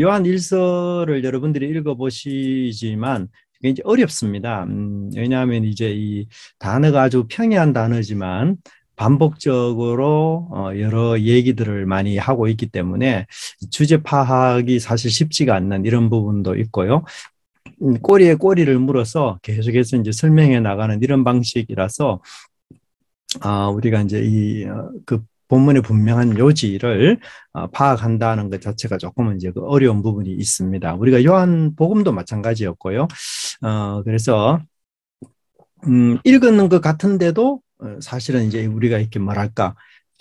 요한 일서를 여러분들이 읽어보시지만 굉장히 어렵습니다. 왜냐하면 이제 이 단어가 아주 평이한 단어지만 반복적으로 여러 얘기들을 많이 하고 있기 때문에 주제 파악이 사실 쉽지가 않는 이런 부분도 있고요. 꼬리에 꼬리를 물어서 계속해서 이제 설명해 나가는 이런 방식이라서 우리가 이제 그 본문의 분명한 요지를 파악한다는 것 자체가 조금은 이제 그 어려운 부분이 있습니다. 우리가 요한 복음도 마찬가지였고요. 그래서 읽는 것 같은데도 사실은 이제 우리가 이렇게 뭐랄까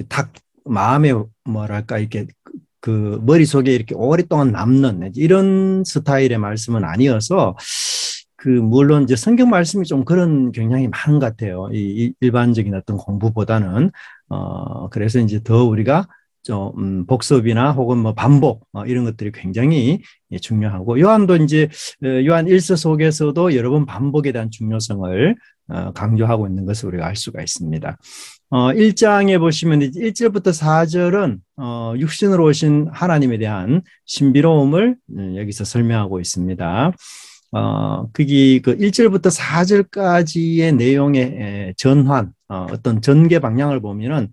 딱 마음에 뭐랄까 이렇게 그 머릿속에 이렇게 오랫동안 남는 이런 스타일의 말씀은 아니어서 그 물론 이제 성경 말씀이 좀 그런 경향이 많은 것 같아요. 이 일반적인 어떤 공부보다는 그래서 이제 더 우리가 좀 복습이나 혹은 뭐 반복 이런 것들이 굉장히 중요하고 요한도 이제 요한 일서 속에서도 여러 번 반복에 대한 중요성을 강조하고 있는 것을 우리가 알 수가 있습니다. 1장에 보시면 1절부터 4절은 육신으로 오신 하나님에 대한 신비로움을 여기서 설명하고 있습니다. 거기 그 1절부터 4절까지의 내용의 전환, 어떤 전개 방향을 보면은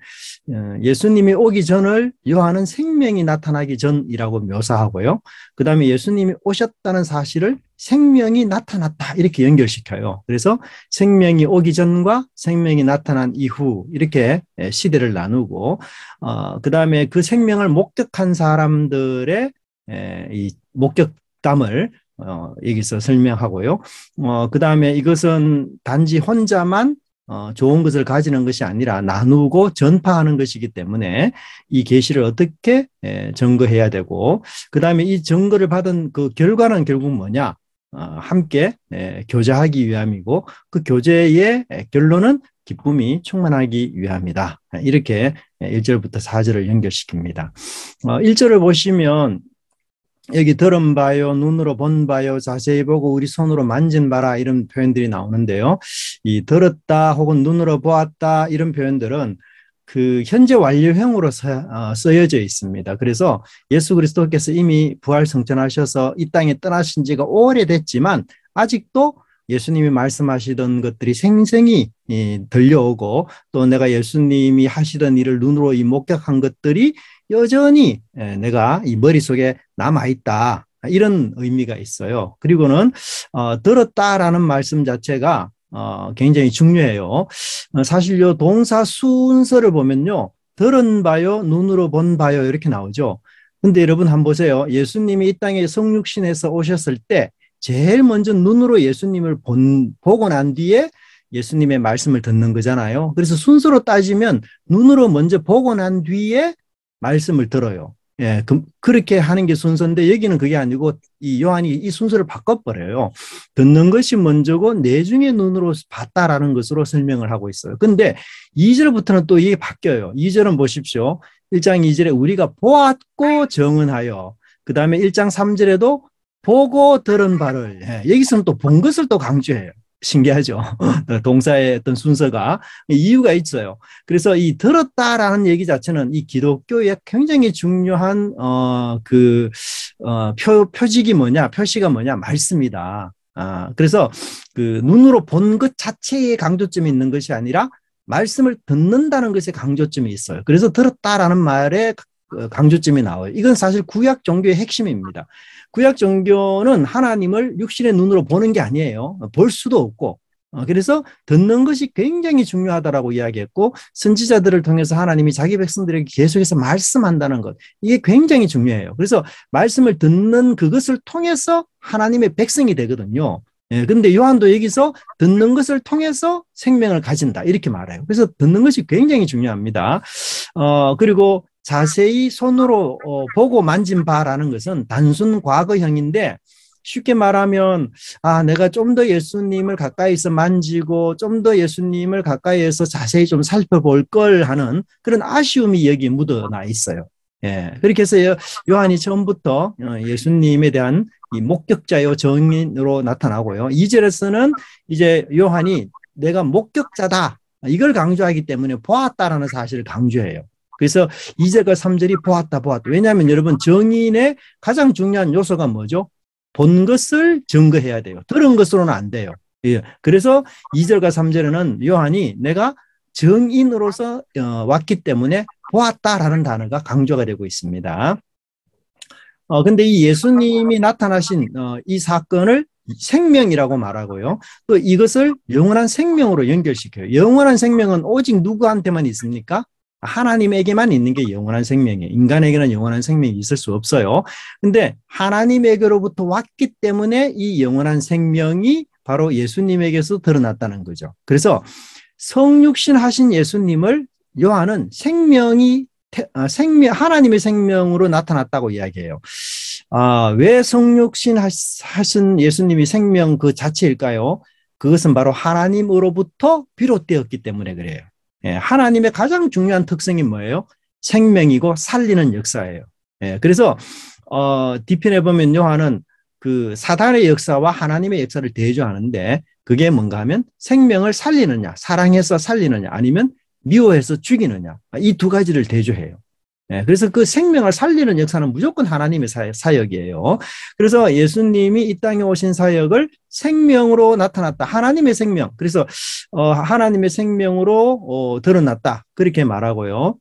예수님이 오기 전을 요한은 생명이 나타나기 전이라고 묘사하고요. 그 다음에 예수님이 오셨다는 사실을 생명이 나타났다 이렇게 연결시켜요. 그래서 생명이 오기 전과 생명이 나타난 이후 이렇게 시대를 나누고 그 다음에 그 생명을 목격한 사람들의 이 목격담을 여기서 설명하고요. 그 다음에 이것은 단지 혼자만 좋은 것을 가지는 것이 아니라 나누고 전파하는 것이기 때문에 이 계시를 어떻게 증거해야 되고 그 다음에 이 증거를 받은 그 결과는 결국 뭐냐? 함께 교제하기 위함이고 그 교제의 결론은 기쁨이 충만하기 위함이다. 이렇게 1절부터 4절을 연결시킵니다. 1절을 보시면 여기 들은 바요, 눈으로 본 바요, 자세히 보고 우리 손으로 만진 바라 이런 표현들이 나오는데요. 이 들었다 혹은 눈으로 보았다 이런 표현들은 그 현재 완료형으로 쓰여져 있습니다. 그래서 예수 그리스도께서 이미 부활 승천하셔서 이 땅에 떠나신 지가 오래됐지만 아직도 예수님이 말씀하시던 것들이 생생히 들려오고 또 내가 예수님이 하시던 일을 눈으로 목격한 것들이 여전히 내가 이 머릿속에 남아있다. 이런 의미가 있어요. 그리고는 들었다라는 말씀 자체가 굉장히 중요해요. 사실 요 동사 순서를 보면요. 들은 바요, 눈으로 본 바요 이렇게 나오죠. 근데 여러분 한번 보세요. 예수님이 이 땅에 성육신에서 오셨을 때 제일 먼저 눈으로 예수님을 보고 난 뒤에 예수님의 말씀을 듣는 거잖아요. 그래서 순서로 따지면 눈으로 먼저 보고 난 뒤에 말씀을 들어요. 예, 그렇게 하는 게 순서인데 여기는 그게 아니고 이 요한이 이 순서를 바꿔버려요. 듣는 것이 먼저고 내중에 눈으로 봤다라는 것으로 설명을 하고 있어요. 근데 2절부터는 또 이게 바뀌어요. 2절은 보십시오. 1장 2절에 우리가 보았고 정언하여 그 다음에 1장 3절에도 보고 들은 바를 여기서는 또 본 것을 또 강조해요. 신기하죠. 동사의 어떤 순서가 이유가 있어요. 그래서 이 들었다라는 얘기 자체는 이 기독교의 굉장히 중요한 표직이 뭐냐, 표시가 뭐냐, 말씀이다. 그래서 그 눈으로 본 것 자체에 강조점이 있는 것이 아니라 말씀을 듣는다는 것에 강조점이 있어요. 그래서 들었다라는 말에 강조점이 나와요. 이건 사실 구약 종교의 핵심입니다. 구약 종교는 하나님을 육신의 눈으로 보는 게 아니에요. 볼 수도 없고. 그래서 듣는 것이 굉장히 중요하다라고 이야기했고 선지자들을 통해서 하나님이 자기 백성들에게 계속해서 말씀한다는 것. 이게 굉장히 중요해요. 그래서 말씀을 듣는 그것을 통해서 하나님의 백성이 되거든요. 예, 근데 요한도 여기서 듣는 것을 통해서 생명을 가진다. 이렇게 말해요. 그래서 듣는 것이 굉장히 중요합니다. 그리고 자세히 손으로 보고 만진 바라는 것은 단순 과거형인데 쉽게 말하면 내가 좀 더 예수님을 가까이서 만지고 좀 더 예수님을 가까이에서 자세히 좀 살펴볼 걸 하는 그런 아쉬움이 여기 묻어나 있어요. 예, 그렇게 해서 요한이 처음부터 예수님에 대한 이 목격자요 정인으로 나타나고요. 2절에서는 이제 요한이 내가 목격자다 이걸 강조하기 때문에 보았다라는 사실을 강조해요. 그래서 2절과 3절이 보았다, 보았다. 왜냐하면 여러분 정인의 가장 중요한 요소가 뭐죠? 본 것을 증거해야 돼요. 들은 것으로는 안 돼요. 예. 그래서 2절과 3절에는 요한이 내가 정인으로서 왔기 때문에 보았다라는 단어가 강조가 되고 있습니다. 근데 이 예수님이 나타나신 이 사건을 생명이라고 말하고요. 또 이것을 영원한 생명으로 연결시켜요. 영원한 생명은 오직 누구한테만 있습니까? 하나님에게만 있는 게 영원한 생명이에요. 인간에게는 영원한 생명이 있을 수 없어요. 근데 하나님에게로부터 왔기 때문에 이 영원한 생명이 바로 예수님에게서 드러났다는 거죠. 그래서 성육신 하신 예수님을 요한은 하나님의 생명으로 나타났다고 이야기해요. 왜 성육신 하신 예수님이 생명 그 자체일까요? 그것은 바로 하나님으로부터 비롯되었기 때문에 그래요. 예, 하나님의 가장 중요한 특성이 뭐예요? 생명이고 살리는 역사예요. 예, 그래서 뒤편에 보면 요한은 그 사단의 역사와 하나님의 역사를 대조하는데 그게 뭔가 하면 생명을 살리느냐, 사랑해서 살리느냐, 아니면 미워해서 죽이느냐, 이 두 가지를 대조해요. 예, 그래서 그 생명을 살리는 역사는 무조건 하나님의 사역이에요. 그래서 예수님이 이 땅에 오신 사역을 생명으로 나타났다. 하나님의 생명. 그래서 하나님의 생명으로 드러났다. 그렇게 말하고요.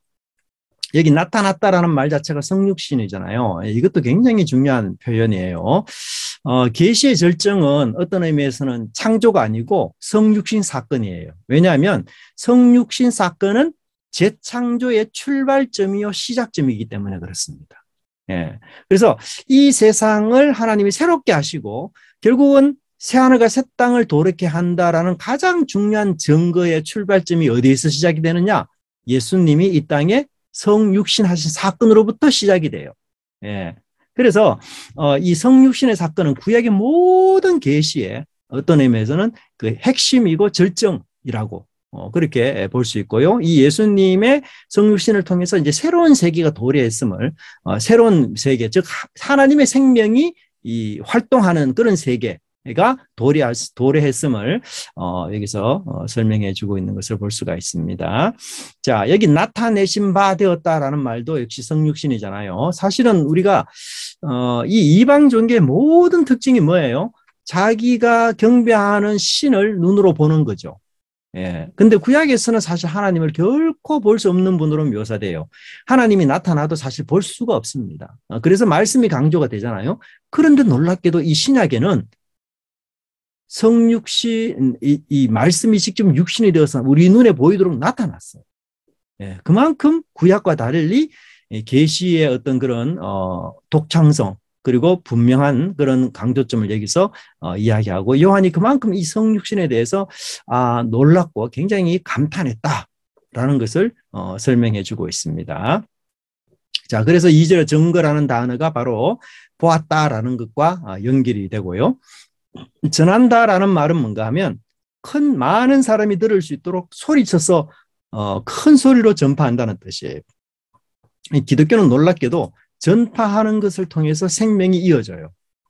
여기 나타났다라는 말 자체가 성육신이잖아요. 이것도 굉장히 중요한 표현이에요. 계시의 절정은 어떤 의미에서는 창조가 아니고 성육신 사건이에요. 왜냐하면 성육신 사건은 재창조의 출발점이요 시작점이기 때문에 그렇습니다. 예. 그래서 이 세상을 하나님이 새롭게 하시고 결국은 새하늘과 새 땅을 도래케 한다라는 가장 중요한 증거의 출발점이 어디에서 시작이 되느냐? 예수님이 이 땅에 성육신 하신 사건으로부터 시작이 돼요. 예. 그래서 이 성육신의 사건은 구약의 모든 계시의 어떤 의미에서는 그 핵심이고 절정이라고 그렇게 볼 수 있고요. 이 예수님의 성육신을 통해서 이제 새로운 세계가 도래했음을 새로운 세계, 즉 하나님의 생명이 이 활동하는 그런 세계가 도래했음을 여기서 설명해 주고 있는 것을 볼 수가 있습니다. 자, 여기 나타내신 바 되었다라는 말도 역시 성육신이잖아요. 사실은 우리가 이 이방 종교의 모든 특징이 뭐예요? 자기가 경배하는 신을 눈으로 보는 거죠. 예. 근데 구약에서는 사실 하나님을 결코 볼 수 없는 분으로 묘사돼요. 하나님이 나타나도 사실 볼 수가 없습니다. 그래서 말씀이 강조가 되잖아요. 그런데 놀랍게도 이 신약에는 성육신, 이 말씀이 직접 육신이 되어서 우리 눈에 보이도록 나타났어요. 예. 그만큼 구약과 달리 계시의 어떤 그런 독창성, 그리고 분명한 그런 강조점을 여기서 이야기하고 요한이 그만큼 이 성육신에 대해서 놀랍고 굉장히 감탄했다라는 것을 설명해 주고 있습니다. 자, 그래서 2절의 증거라는 단어가 바로 보았다라는 것과 연결이 되고요. 전한다라는 말은 뭔가 하면 많은 사람이 들을 수 있도록 소리쳐서 큰 소리로 전파한다는 뜻이에요. 기독교는 놀랍게도 전파하는 것을 통해서 생명이 이어져요.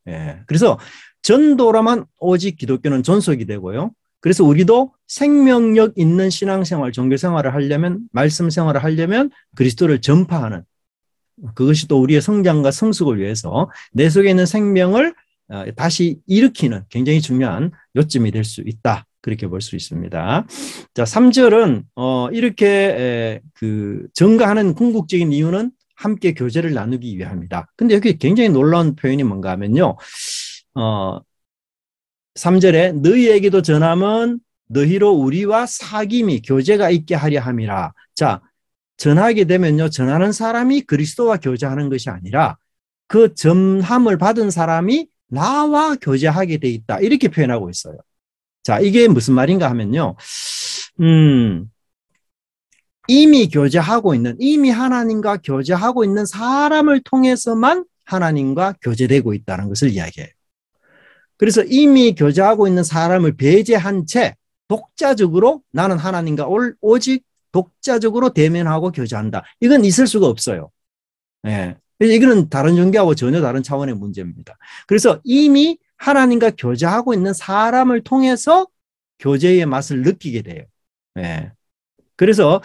예. 그래서 전도라만 오직 기독교는 존속이 되고요. 그래서 우리도 생명력 있는 신앙생활, 종교생활을 하려면, 말씀 생활을 하려면 그리스도를 전파하는 그것이 또 우리의 성장과 성숙을 위해서 내 속에 있는 생명을 다시 일으키는 굉장히 중요한 요점이 될 수 있다. 그렇게 볼 수 있습니다. 자, 3절은 이렇게 증가하는 궁극적인 이유는 함께 교제를 나누기 위함이다. 근데 여기 굉장히 놀라운 표현이 뭔가 하면요. 3절에 너희에게도 전함은 너희로 우리와 사귐이 교제가 있게 하려 함이라. 자, 전하게 되면요. 전하는 사람이 그리스도와 교제하는 것이 아니라 그 전함을 받은 사람이 나와 교제하게 돼 있다. 이렇게 표현하고 있어요. 자, 이게 무슨 말인가 하면요. 이미 하나님과 교제하고 있는 사람을 통해서만 하나님과 교제되고 있다는 것을 이야기해요. 그래서 이미 교제하고 있는 사람을 배제한 채 독자적으로 나는 하나님과 오직 독자적으로 대면하고 교제한다. 이건 있을 수가 없어요. 예. 이거는 다른 종교하고 전혀 다른 차원의 문제입니다. 그래서 이미 하나님과 교제하고 있는 사람을 통해서 교제의 맛을 느끼게 돼요. 예. 그래서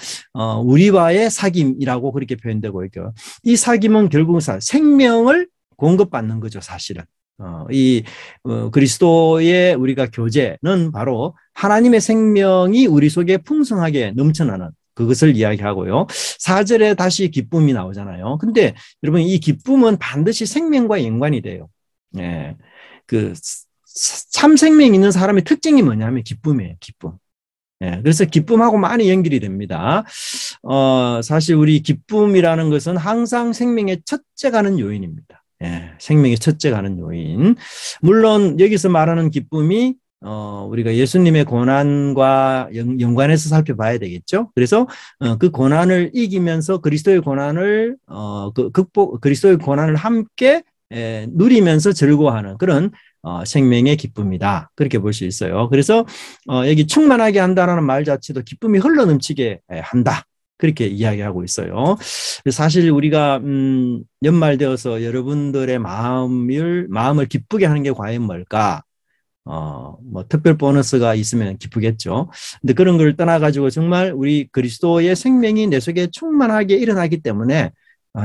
우리와의 사귐이라고 그렇게 표현되고 있고요. 이 사귐은 결국 생명을 공급받는 거죠, 사실은. 그리스도의 우리가 교제는 바로 하나님의 생명이 우리 속에 풍성하게 넘쳐나는 그것을 이야기하고요. 4절에 다시 기쁨이 나오잖아요. 근데 여러분, 이 기쁨은 반드시 생명과 연관이 돼요. 예. 참 생명 있는 사람의 특징이 뭐냐면 기쁨이에요, 기쁨. 예, 그래서 기쁨하고 많이 연결이 됩니다. 사실 우리 기쁨이라는 것은 항상 생명의 첫째 가는 요인입니다. 예, 생명의 첫째 가는 요인. 물론 여기서 말하는 기쁨이 우리가 예수님의 고난과 연관해서 살펴봐야 되겠죠. 그래서 그 고난을 이기면서 그리스도의 고난을 그리스도의 고난을 함께 누리면서 즐거워하는 그런 생명의 기쁨이다. 그렇게 볼 수 있어요. 그래서 여기 충만하게 한다는 말 자체도 기쁨이 흘러넘치게 한다. 그렇게 이야기하고 있어요. 사실 우리가 연말되어서 여러분들의 마음을 기쁘게 하는 게 과연 뭘까? 뭐 특별 보너스가 있으면 기쁘겠죠. 근데 그런 걸 떠나가지고 정말 우리 그리스도의 생명이 내 속에 충만하게 일어나기 때문에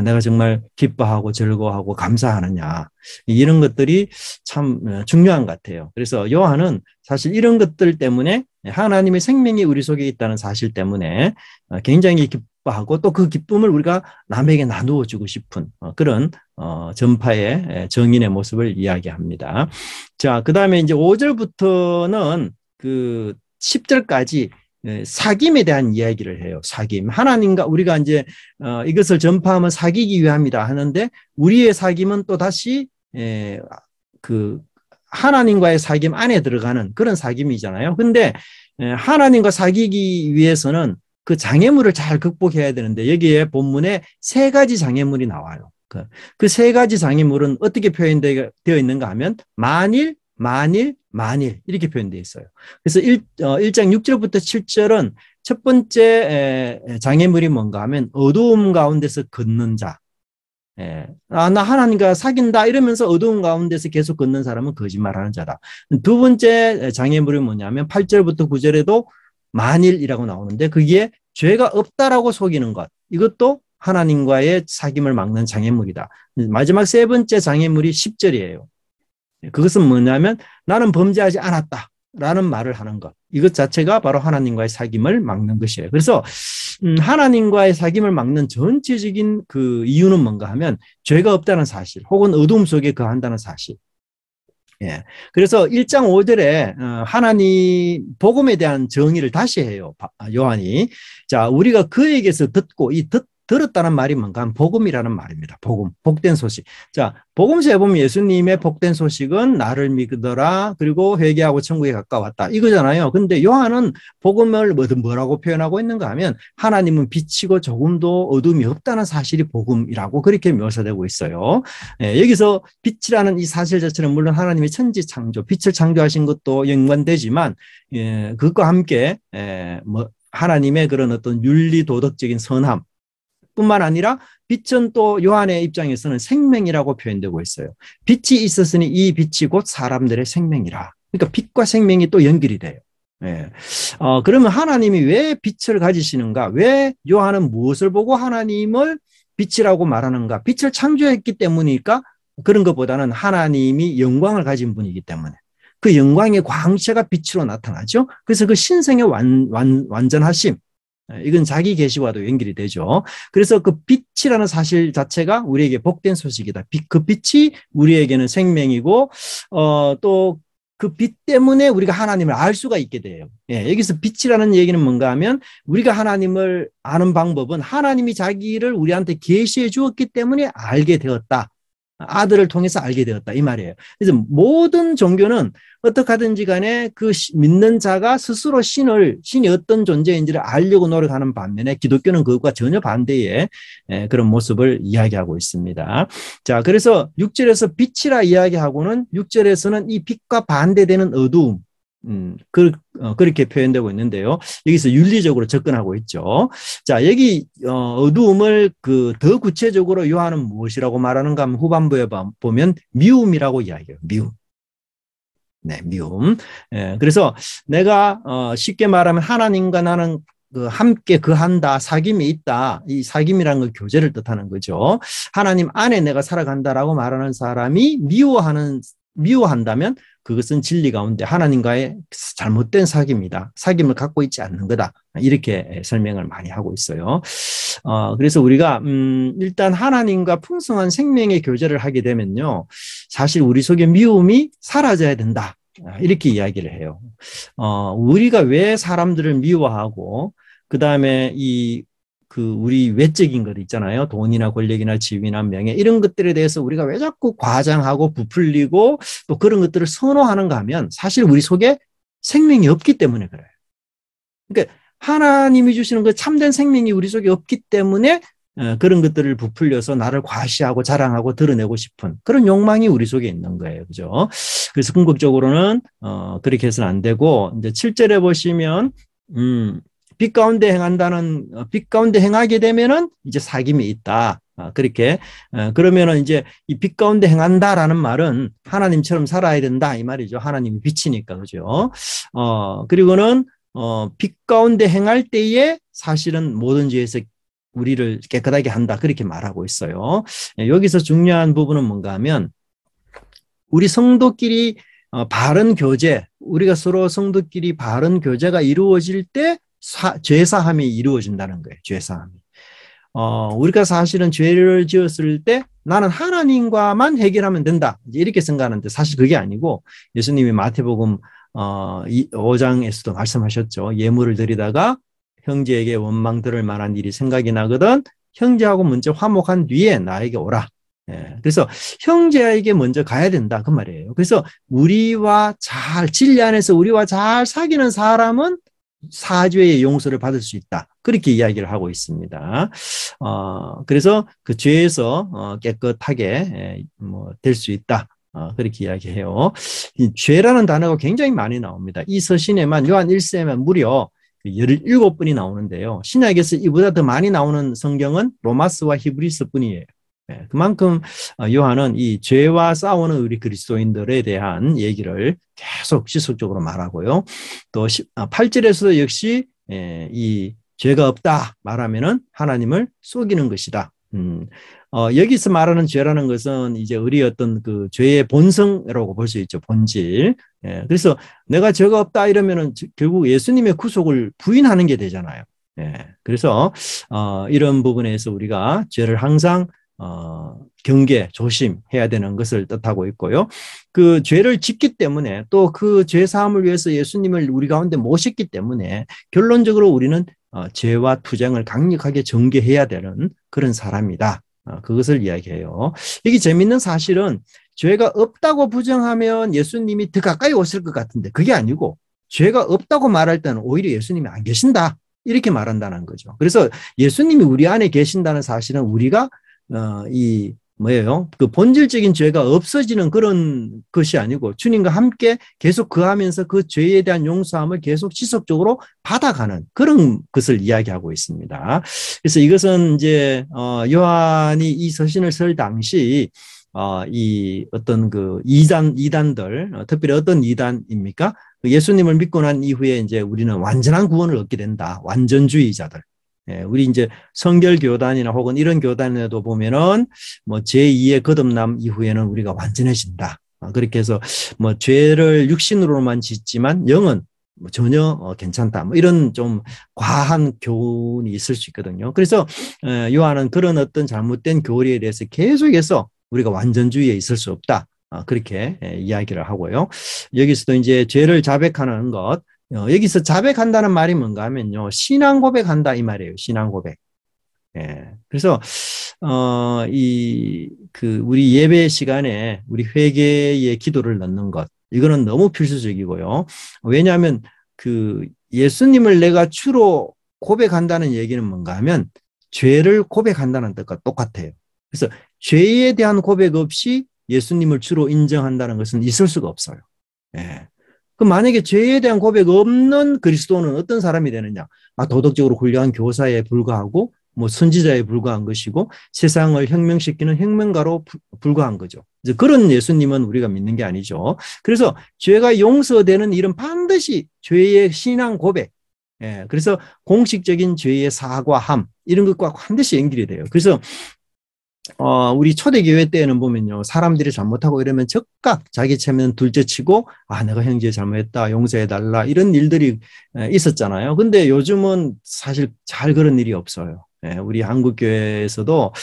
내가 정말 기뻐하고 즐거워하고 감사하느냐, 이런 것들이 참 중요한 것 같아요. 그래서 요한은 사실 이런 것들 때문에 하나님의 생명이 우리 속에 있다는 사실 때문에 굉장히 기뻐하고 또 그 기쁨을 우리가 남에게 나누어 주고 싶은 그런 전파의 정인의 모습을 이야기합니다. 자, 그다음에 이제 5절부터는 그 10절까지 사귐에 대한 이야기를 해요. 사귐. 하나님과 우리가 이제 이것을 전파하면 사귀기 위함이다 하는데, 우리의 사귐은 또 다시 그 하나님과의 사귐 안에 들어가는 그런 사귐이잖아요. 근데 하나님과 사귀기 위해서는 그 장애물을 잘 극복해야 되는데, 여기에 본문에 세 가지 장애물이 나와요. 그 세 가지 장애물은 어떻게 표현되어 있는가 하면 만일, 이렇게 표현되어 있어요. 그래서 1장 6절부터 7절은 첫 번째 장애물이 뭔가 하면 어두움 가운데서 걷는 자. 나 하나님과 사귄다 이러면서 어두움 가운데서 계속 걷는 사람은 거짓말하는 자다. 두 번째 장애물이 뭐냐면 8절부터 9절에도 만일이라고 나오는데, 그게 죄가 없다라고 속이는 것. 이것도 하나님과의 사귐을 막는 장애물이다. 마지막 세 번째 장애물이 10절이에요. 그것은 뭐냐면 나는 범죄하지 않았다라는 말을 하는 것. 이것 자체가 바로 하나님과의 사귐을 막는 것이에요. 그래서 하나님과의 사귐을 막는 전체적인 그 이유는 뭔가 하면 죄가 없다는 사실, 혹은 어둠 속에 거한다는 사실. 예. 그래서 1장 5절에 하나님 복음에 대한 정의를 다시 해요, 요한이. 자, 우리가 그에게서 듣고, 들었다는 말이 뭔가 하면 복음이라는 말입니다. 복음, 복된 소식. 자, 복음서에 보면 예수님의 복된 소식은 나를 믿으더라, 그리고 회개하고 천국에 가까웠다, 이거잖아요. 근데 요한은 복음을 뭐라고 표현하고 있는가 하면 하나님은 빛이고 조금도 어둠이 없다는 사실이 복음이라고 그렇게 묘사되고 있어요. 여기서 빛이라는 이 사실 자체는 물론 하나님의 천지 창조, 빛을 창조하신 것도 연관되지만, 그것과 함께 하나님의 그런 어떤 윤리 도덕적인 선함 뿐만 아니라 빛은 또 요한의 입장에서는 생명이라고 표현되고 있어요. 빛이 있었으니 이 빛이 곧 사람들의 생명이라. 그러니까 빛과 생명이 또 연결이 돼요. 그러면 하나님이 왜 빛을 가지시는가? 왜 요한은 무엇을 보고 하나님을 빛이라고 말하는가? 빛을 창조했기 때문일까? 그런 것보다는 하나님이 영광을 가진 분이기 때문에 그 영광의 광채가 빛으로 나타나죠. 그래서 그 신성의 완전하심, 이건 자기 계시와도 연결이 되죠. 그래서 그 빛이라는 사실 자체가 우리에게 복된 소식이다. 그 빛이 우리에게는 생명이고, 또 그 빛 때문에 우리가 하나님을 알 수가 있게 돼요. 여기서 빛이라는 얘기는 뭔가 하면 우리가 하나님을 아는 방법은 하나님이 자기를 우리한테 계시해 주었기 때문에 알게 되었다. 아들을 통해서 알게 되었다, 이 말이에요. 그래서 모든 종교는 어떻게 하든지 간에 그 믿는 자가 스스로 신이 어떤 존재인지를 알려고 노력하는 반면에 기독교는 그것과 전혀 반대의 그런 모습을 이야기하고 있습니다. 자, 그래서 6절에서 빛이라 이야기하고는 6절에서는 이 빛과 반대되는 어두움, 그렇게 표현되고 있는데요. 여기서 윤리적으로 접근하고 있죠. 자, 여기 어두움을 더 구체적으로 요한은 무엇이라고 말하는가 하면 후반부에 보면 미움이라고 이야기해요. 미움. 네, 미움. 그래서 내가 쉽게 말하면 하나님과 나는 그 함께 거한다, 사귐이 있다. 이 사귐이라는 건 교제를 뜻하는 거죠. 하나님 안에 내가 살아간다라고 말하는 사람이 미워한다면 그것은 진리 가운데 하나님과의 잘못된 사귐이다. 사귐을 갖고 있지 않는 거다. 이렇게 설명을 많이 하고 있어요. 그래서 우리가 일단 하나님과 풍성한 생명의 교제를 하게 되면요, 사실 우리 속에 미움이 사라져야 된다. 이렇게 이야기를 해요. 우리가 왜 사람들을 미워하고, 그 다음에 우리 외적인 것 있잖아요. 돈이나 권력이나 지위나 명예, 이런 것들에 대해서 우리가 왜 자꾸 과장하고 부풀리고 또 그런 것들을 선호하는가 하면 사실 우리 속에 생명이 없기 때문에 그래요. 그러니까 하나님이 주시는 그 참된 생명이 우리 속에 없기 때문에 그런 것들을 부풀려서 나를 과시하고 자랑하고 드러내고 싶은 그런 욕망이 우리 속에 있는 거예요. 그죠? 그래서 궁극적으로는 그렇게 해서는 안 되고, 이제 7절에 보시면 빛 가운데 행하게 되면은 이제 사귐이 있다. 그렇게 그러면은 이제 이 빛 가운데 행한다라는 말은 하나님처럼 살아야 된다 이 말이죠. 하나님이 빛이니까. 그죠? 그리고는 빛 가운데 행할 때에 사실은 모든 죄에서 우리를 깨끗하게 한다. 그렇게 말하고 있어요. 여기서 중요한 부분은 뭔가 하면 우리 성도끼리 바른 교제, 우리가 서로 성도끼리 바른 교제가 이루어질 때 죄사함이 이루어진다는 거예요. 죄사함이. 우리가 사실은 죄를 지었을 때 나는 하나님과만 해결하면 된다. 이렇게 생각하는데 사실 그게 아니고 예수님이 마태복음 5장에서도 말씀하셨죠. 예물을 드리다가 형제에게 원망 들을 만한 일이 생각이 나거든 형제하고 먼저 화목한 뒤에 나에게 오라. 그래서 형제에게 먼저 가야 된다 그 말이에요. 그래서 진리 안에서 우리와 잘 사귀는 사람은 사죄의 용서를 받을 수 있다. 그렇게 이야기를 하고 있습니다. 그래서 그 죄에서 깨끗하게 될 수 있다. 그렇게 이야기해요. 이 죄라는 단어가 굉장히 많이 나옵니다. 이 서신에만 요한 1서에만 무려 17번이 나오는데요. 신약에서 이보다 더 많이 나오는 성경은 로마서와 히브리서 뿐이에요. 그만큼 요한은 이 죄와 싸우는 우리 그리스도인들에 대한 얘기를 계속 지속적으로 말하고요. 또 8절에서도 역시 이 죄가 없다 말하면은 하나님을 속이는 것이다. 여기서 말하는 죄라는 것은 이제 우리 어떤 그 죄의 본성이라고 볼 수 있죠. 본질. 그래서 내가 죄가 없다 이러면은 결국 예수님의 구속을 부인하는 게 되잖아요. 그래서 이런 부분에서 우리가 죄를 항상 경계, 조심해야 되는 것을 뜻하고 있고요. 그 죄를 짓기 때문에 또 그 죄 사함을 위해서 예수님을 우리 가운데 모셨기 때문에 결론적으로 우리는 죄와 투쟁을 강력하게 전개해야 되는 그런 사람이다. 그것을 이야기해요. 여기 재밌는 사실은 죄가 없다고 부정하면 예수님이 더 가까이 오실 것 같은데 그게 아니고 죄가 없다고 말할 때는 오히려 예수님이 안 계신다. 이렇게 말한다는 거죠. 그래서 예수님이 우리 안에 계신다는 사실은 우리가 그 본질적인 죄가 없어지는 그런 것이 아니고 주님과 함께 계속 거하면서 그 죄에 대한 용서함을 계속 지속적으로 받아가는 그런 것을 이야기하고 있습니다. 그래서 이것은 이제 요한이 이 서신을 쓸 당시 이 어떤 그 이단들 특별히 어떤 이단입니까? 예수님을 믿고 난 이후에 이제 우리는 완전한 구원을 얻게 된다. 완전주의자들. 우리 이제 성결교단이나 혹은 이런 교단에도 보면은 뭐 제2의 거듭남 이후에는 우리가 완전해진다. 그렇게 해서 뭐 죄를 육신으로만 짓지만 영은 뭐 전혀 괜찮다. 뭐 이런 좀 과한 교훈이 있을 수 있거든요. 그래서 요한은 그런 어떤 잘못된 교리에 대해서 계속해서 우리가 완전주의에 있을 수 없다. 그렇게 이야기를 하고요. 여기서도 이제 죄를 자백하는 것. 여기서 자백한다는 말이 뭔가 하면요. 신앙 고백한다 이 말이에요. 신앙 고백. 그래서 우리 예배 시간에 우리 회개의 기도를 넣는 것. 이거는 너무 필수적이고요. 왜냐하면 그 예수님을 내가 주로 고백한다는 얘기는 뭔가 하면 죄를 고백한다는 뜻과 똑같아요. 그래서 죄에 대한 고백 없이 예수님을 주로 인정한다는 것은 있을 수가 없어요. 그럼 만약에 죄에 대한 고백 없는 그리스도는 어떤 사람이 되느냐? 도덕적으로 훌륭한 교사에 불과하고 뭐 선지자에 불과한 것이고 세상을 혁명시키는 혁명가로 불과한 거죠. 이제 그런 예수님은 우리가 믿는 게 아니죠. 그래서 죄가 용서되는 일은 반드시 죄의 신앙 고백, 예, 그래서 공식적인 죄의 사과함 이런 것과 반드시 연결이 돼요. 그래서 우리 초대교회 때는 보면요, 사람들이 잘못하고 이러면 즉각 자기 체면 둘째치고, 내가 형제 잘못했다, 용서해달라, 이런 일들이 있었잖아요. 근데 요즘은 사실 잘 그런 일이 없어요. 예, 우리 한국교회에서도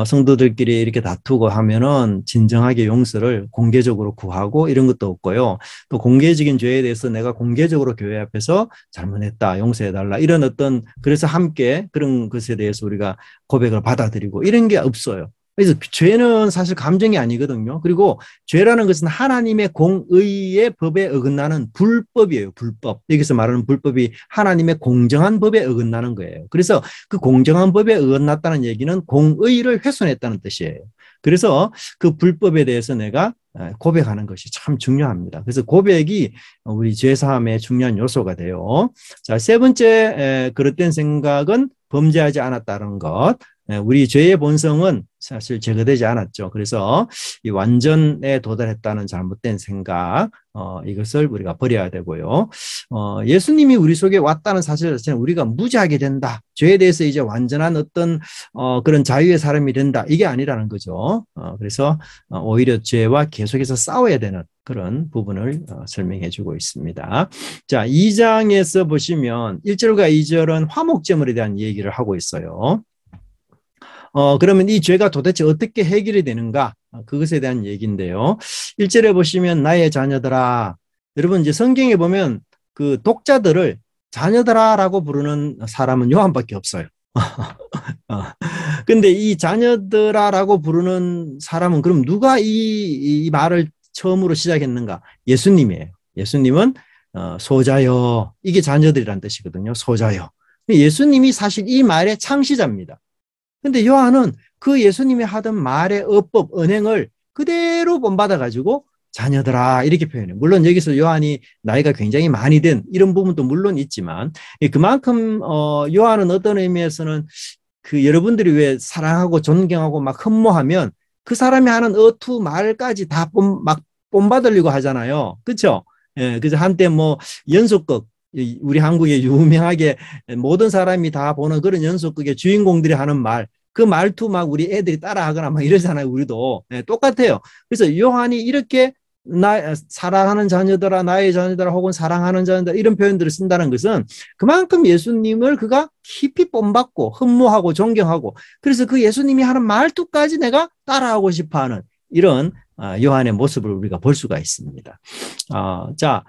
성도들끼리 이렇게 다투고 하면은 진정하게 용서를 공개적으로 구하고 이런 것도 없고요. 또 공개적인 죄에 대해서 내가 공개적으로 교회 앞에서 잘못했다, 용서해달라, 이런 어떤, 그래서 함께 그런 것에 대해서 우리가 고백을 받아들이고 이런 게 없어요. 그래서 죄는 사실 감정이 아니거든요. 그리고 죄라는 것은 하나님의 공의의 법에 어긋나는 불법이에요. 불법. 여기서 말하는 불법이 하나님의 공정한 법에 어긋나는 거예요. 그래서 그 공정한 법에 어긋났다는 얘기는 공의를 훼손했다는 뜻이에요. 그래서 그 불법에 대해서 내가 고백하는 것이 참 중요합니다. 그래서 고백이 우리 죄사함의 중요한 요소가 돼요. 자, 세 번째 그릇된 생각은 범죄하지 않았다는 것. 우리 죄의 본성은 사실 제거되지 않았죠. 그래서 이 완전에 도달했다는 잘못된 생각, 이것을 우리가 버려야 되고요. 예수님이 우리 속에 왔다는 사실 자체는 우리가 무죄하게 된다. 죄에 대해서 이제 완전한 어떤 그런 자유의 사람이 된다. 이게 아니라는 거죠. 그래서 오히려 죄와 계속해서 싸워야 되는 그런 부분을 설명해 주고 있습니다. 자, 2장에서 보시면 1절과 2절은 화목제물에 대한 얘기를 하고 있어요. 그러면 이 죄가 도대체 어떻게 해결이 되는가? 그것에 대한 얘기인데요. 1절에 보시면 나의 자녀들아. 여러분 이제 성경에 보면 그 독자들을 자녀들아라고 부르는 사람은 요한밖에 없어요. 근데 이 자녀들아라고 부르는 사람은 그럼 누가 이 말을 처음으로 시작했는가? 예수님이에요. 예수님은 소자여. 이게 자녀들이란 뜻이거든요. 소자여. 예수님이 사실 이 말의 창시자입니다. 근데 요한은 그 예수님이 하던 말의 어법, 언행을 그대로 본받아가지고 자녀들아 이렇게 표현해요. 물론 여기서 요한이 나이가 굉장히 많이 된 이런 부분도 물론 있지만 그만큼 요한은 어떤 의미에서는 그 여러분들이 왜 사랑하고 존경하고 막 흠모하면 그 사람이 하는 어투 말까지 다 막 본받으려고 하잖아요. 그렇죠? 예, 그래서 한때 뭐 연속극 우리 한국에 유명하게 모든 사람이 다 보는 그런 연속극의 주인공들이 하는 말, 그 말투 막 우리 애들이 따라하거나 막 이러잖아요. 우리도. 네, 똑같아요. 그래서 요한이 이렇게 사랑하는 자녀들아, 나의 자녀들아, 혹은 사랑하는 자녀들아 이런 표현들을 쓴다는 것은 그만큼 예수님을 그가 깊이 본받고 흠모하고 존경하고 그래서 그 예수님이 하는 말투까지 내가 따라하고 싶어하는 이런 요한의 모습을 우리가 볼 수가 있습니다. 자,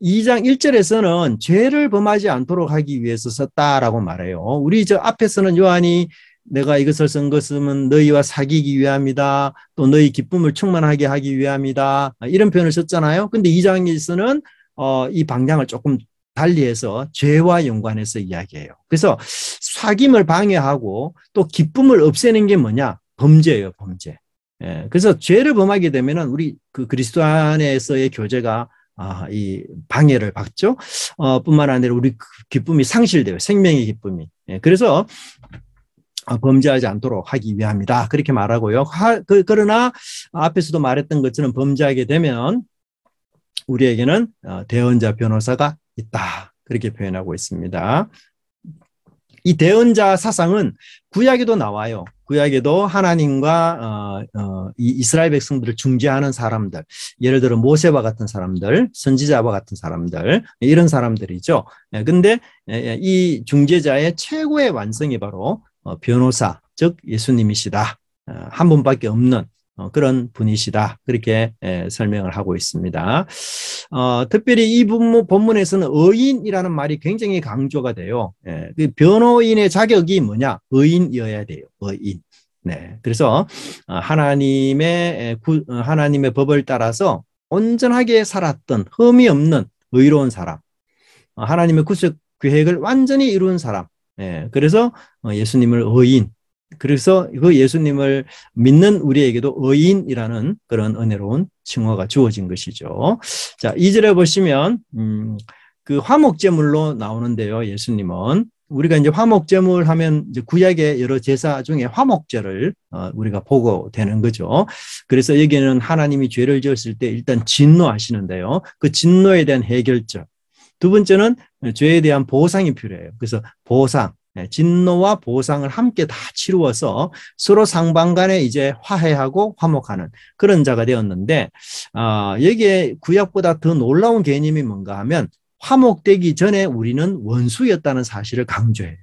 2장 1절에서는 죄를 범하지 않도록 하기 위해서 썼다라고 말해요. 우리 저 앞에서는 요한이 내가 이것을 쓴 것은 너희와 사귀기 위함이다. 또 너희 기쁨을 충만하게 하기 위함이다. 이런 표현을 썼잖아요. 근데 2장에서는 이 방향을 조금 달리해서 죄와 연관해서 이야기해요. 그래서 사귐을 방해하고 또 기쁨을 없애는 게 뭐냐? 범죄예요, 범죄. 예, 그래서 죄를 범하게 되면은 우리 그 그리스도 안에서의 교제가 이 방해를 받죠. 뿐만 아니라 우리 기쁨이 상실돼요. 생명의 기쁨이. 예, 그래서 범죄하지 않도록 하기 위함이다. 그렇게 말하고요. 그러나 앞에서도 말했던 것처럼 범죄하게 되면 우리에게는 대언자 변호사가 있다. 그렇게 표현하고 있습니다. 이 대언자 사상은 구약에도 나와요. 구약에도 하나님과 이 이스라엘 백성들을 중재하는 사람들, 예를 들어 모세와 같은 사람들, 선지자와 같은 사람들, 이런 사람들이죠. 근데 이 중재자의 최고의 완성이 바로 변호사, 즉 예수님이시다. 한 분밖에 없는 그런 분이시다. 그렇게 설명을 하고 있습니다. 특별히 이 본문에서는 의인이라는 말이 굉장히 강조가 돼요. 그 변호인의 자격이 뭐냐? 의인이어야 돼요. 의인. 네. 그래서 하나님의 법을 따라서 온전하게 살았던 흠이 없는 의로운 사람, 하나님의 구속 계획을 완전히 이룬 사람. 그래서 예수님을 의인. 그래서 그 예수님을 믿는 우리에게도 의인이라는 그런 은혜로운 칭호가 주어진 것이죠. 자, 2절에 보시면 그 화목제물로 나오는데요. 예수님은 우리가 이제 화목제물 하면 이제 구약의 여러 제사 중에 화목제를 우리가 보고 되는 거죠. 그래서 여기는 하나님이 죄를 지었을 때 일단 진노하시는데요. 그 진노에 대한 해결책. 두 번째는 죄에 대한 보상이 필요해요. 그래서 보상, 진노와 보상을 함께 다 치루어서 서로 상반간에 이제 화해하고 화목하는 그런 자가 되었는데, 여기에 구약보다 더 놀라운 개념이 뭔가 하면 화목되기 전에 우리는 원수였다는 사실을 강조해요.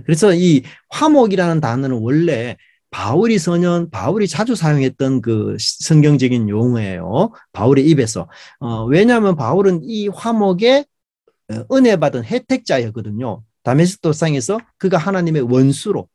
그래서 이 화목이라는 단어는 원래 바울이 자주 사용했던 그 성경적인 용어예요. 바울의 입에서. 왜냐하면 바울은 이 화목에 은혜 받은 혜택자였거든요. 다메섹 도상에서 그가 하나님의 원수로,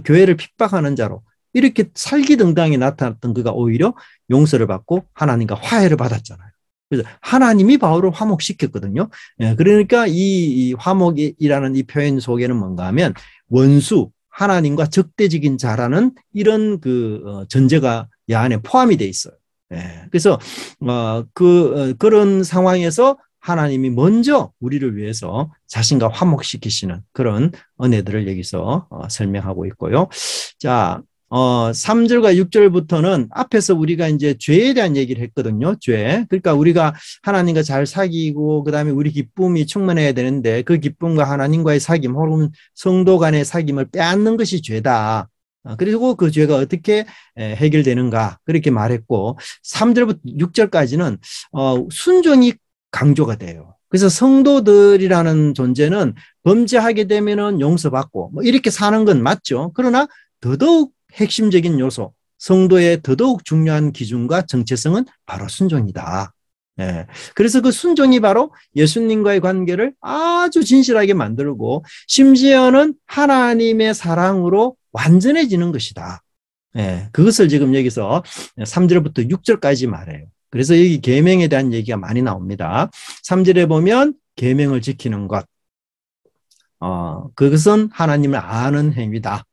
교회를 핍박하는 자로 이렇게 살기등당히 나타났던 그가 오히려 용서를 받고 하나님과 화해를 받았잖아요. 그래서 하나님이 바울을 화목시켰거든요. 그러니까 이 화목이라는 이 표현 속에는 뭔가 하면 원수, 하나님과 적대적인 자라는 이런 그 전제가 이 안에 포함이 돼 있어요. 그래서 그런 상황에서 하나님이 먼저 우리를 위해서 자신과 화목시키시는 그런 은혜들을 여기서 설명하고 있고요. 자, 3절과 6절부터는 앞에서 우리가 이제 죄에 대한 얘기를 했거든요. 죄. 그러니까 우리가 하나님과 잘 사귀고 그다음에 우리 기쁨이 충만해야 되는데 그 기쁨과 하나님과의 사귐 혹은 성도 간의 사귐을 빼앗는 것이 죄다. 그리고 그 죄가 어떻게 해결되는가 그렇게 말했고 3절부터 6절까지는 순종이 강조가 돼요. 그래서 성도들이라는 존재는 범죄하게 되면은 용서받고 뭐 이렇게 사는 건 맞죠. 그러나 더더욱 핵심적인 요소, 성도의 더더욱 중요한 기준과 정체성은 바로 순종이다. 그래서 그 순종이 바로 예수님과의 관계를 아주 진실하게 만들고 심지어는 하나님의 사랑으로 완전해지는 것이다. 그것을 지금 여기서 3절부터 6절까지 말해요. 그래서 여기 계명에 대한 얘기가 많이 나옵니다. 3절에 보면 계명을 지키는 것, 그것은 하나님을 아는 행위다.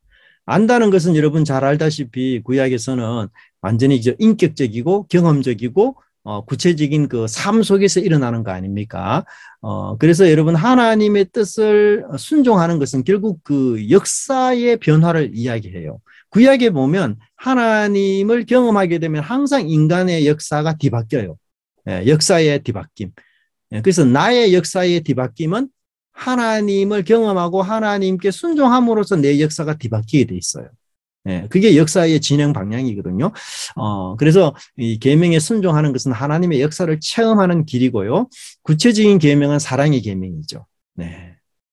안다는 것은 여러분 잘 알다시피 구약에서는 완전히 이제 인격적이고 경험적이고 구체적인 그 삶 속에서 일어나는 거 아닙니까? 그래서 여러분 하나님의 뜻을 순종하는 것은 결국 그 역사의 변화를 이야기해요. 구약에 보면 하나님을 경험하게 되면 항상 인간의 역사가 뒤바뀌어요. 역사의 뒤바뀜. 그래서 나의 역사의 뒤바뀜은 하나님을 경험하고 하나님께 순종함으로써 내 역사가 뒤바뀌게 돼 있어요. 그게 역사의 진행 방향이거든요. 그래서 이 계명에 순종하는 것은 하나님의 역사를 체험하는 길이고요. 구체적인 계명은 사랑의 계명이죠.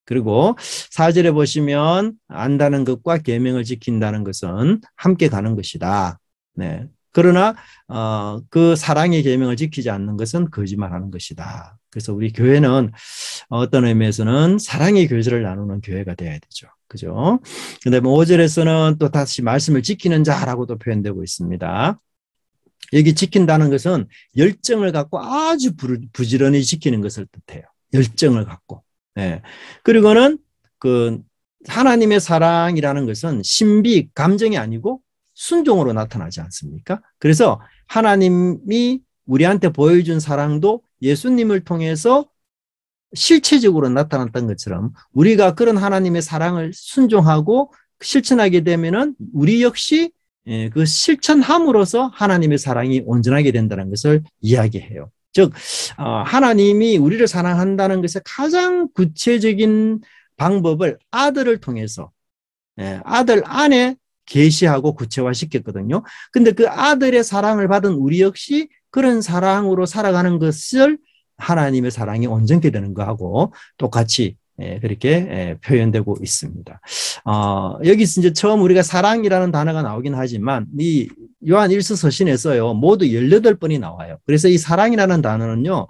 그리고 4절에 보시면 안다는 것과 계명을 지킨다는 것은 함께 가는 것이다. 그러나 그 사랑의 계명을 지키지 않는 것은 거짓말하는 것이다. 그래서 우리 교회는 어떤 의미에서는 사랑의 교제를 나누는 교회가 되어야 되죠. 그죠? 근데 5절에서는 또 다시 말씀을 지키는 자라고도 표현되고 있습니다. 여기 지킨다는 것은 열정을 갖고 아주 부지런히 지키는 것을 뜻해요. 열정을 갖고. 그리고는 그 하나님의 사랑이라는 것은 신비, 감정이 아니고 순종으로 나타나지 않습니까? 그래서 하나님이 우리한테 보여준 사랑도 예수님을 통해서 실체적으로 나타났던 것처럼 우리가 그런 하나님의 사랑을 순종하고 실천하게 되면은 우리 역시 그 실천함으로써 하나님의 사랑이 온전하게 된다는 것을 이야기해요. 즉 하나님이 우리를 사랑한다는 것의 가장 구체적인 방법을 아들을 통해서 아들 안에 계시하고 구체화시켰거든요. 근데 그 아들의 사랑을 받은 우리 역시 그런 사랑으로 살아가는 것을 하나님의 사랑이 온전케 되는 거하고 똑같이 그렇게 표현되고 있습니다. 여기서 이제 처음 우리가 사랑이라는 단어가 나오긴 하지만 이 요한 1서 서신에서요 모두 18번이 나와요. 그래서 이 사랑이라는 단어는요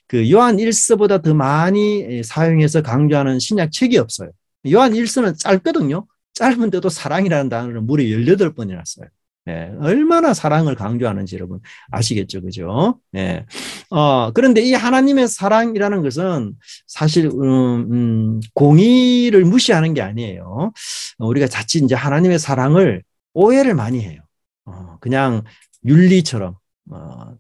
그 요한 1서보다 더 많이 사용해서 강조하는 신약 책이 없어요. 요한 1서는 짧거든요. 짧은데도 사랑이라는 단어를 무려 18번이나 써요. 얼마나 사랑을 강조하는지 여러분 아시겠죠, 그죠? 그런데 이 하나님의 사랑이라는 것은 사실 공의를 무시하는 게 아니에요. 우리가 자칫 이제 하나님의 사랑을 오해를 많이 해요. 그냥 윤리처럼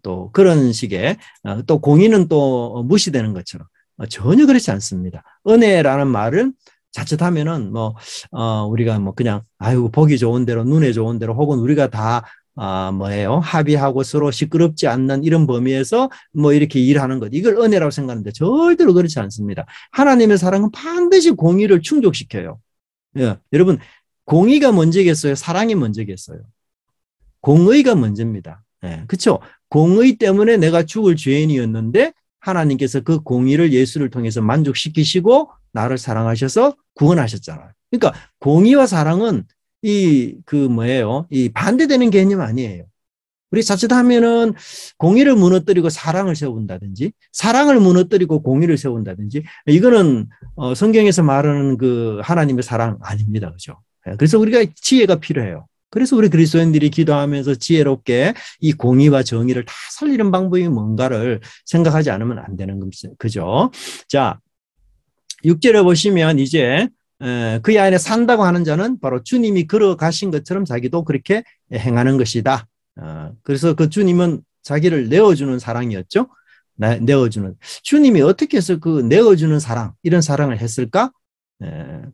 또 그런 식의 또 공의는 또 무시되는 것처럼 전혀 그렇지 않습니다. 은혜라는 말은 자칫하면은 우리가 그냥 아이고 보기 좋은 대로 눈에 좋은 대로 혹은 우리가 다 뭐예요? 합의하고 서로 시끄럽지 않는 이런 범위에서 뭐 이렇게 일하는 것. 이걸 은혜라고 생각하는데 절대로 그렇지 않습니다. 하나님의 사랑은 반드시 공의를 충족시켜요. 예, 여러분, 공의가 먼저겠어요? 사랑이 먼저겠어요? 공의가 먼저입니다. 예, 그렇죠? 공의 때문에 내가 죽을 죄인이었는데 하나님께서 그 공의를 예수를 통해서 만족시키시고 나를 사랑하셔서 구원하셨잖아요. 그러니까 공의와 사랑은 뭐예요? 이 반대되는 개념 아니에요. 우리 자칫하면은 공의를 무너뜨리고 사랑을 세운다든지 사랑을 무너뜨리고 공의를 세운다든지 이거는 성경에서 말하는 그 하나님의 사랑 아닙니다. 그죠? 그래서 우리가 지혜가 필요해요. 그래서 우리 그리스도인들이 기도하면서 지혜롭게 이 공의와 정의를 다 살리는 방법이 뭔가를 생각하지 않으면 안 되는 겁니다. 그죠? 자, 6절에 보시면 이제 그의 안에 산다고 하는 자는 바로 주님이 걸어가신 것처럼 자기도 그렇게 행하는 것이다. 그래서 그 주님은 자기를 내어주는 사랑이었죠. 내어주는. 주님이 어떻게 해서 그 내어주는 사랑, 이런 사랑을 했을까?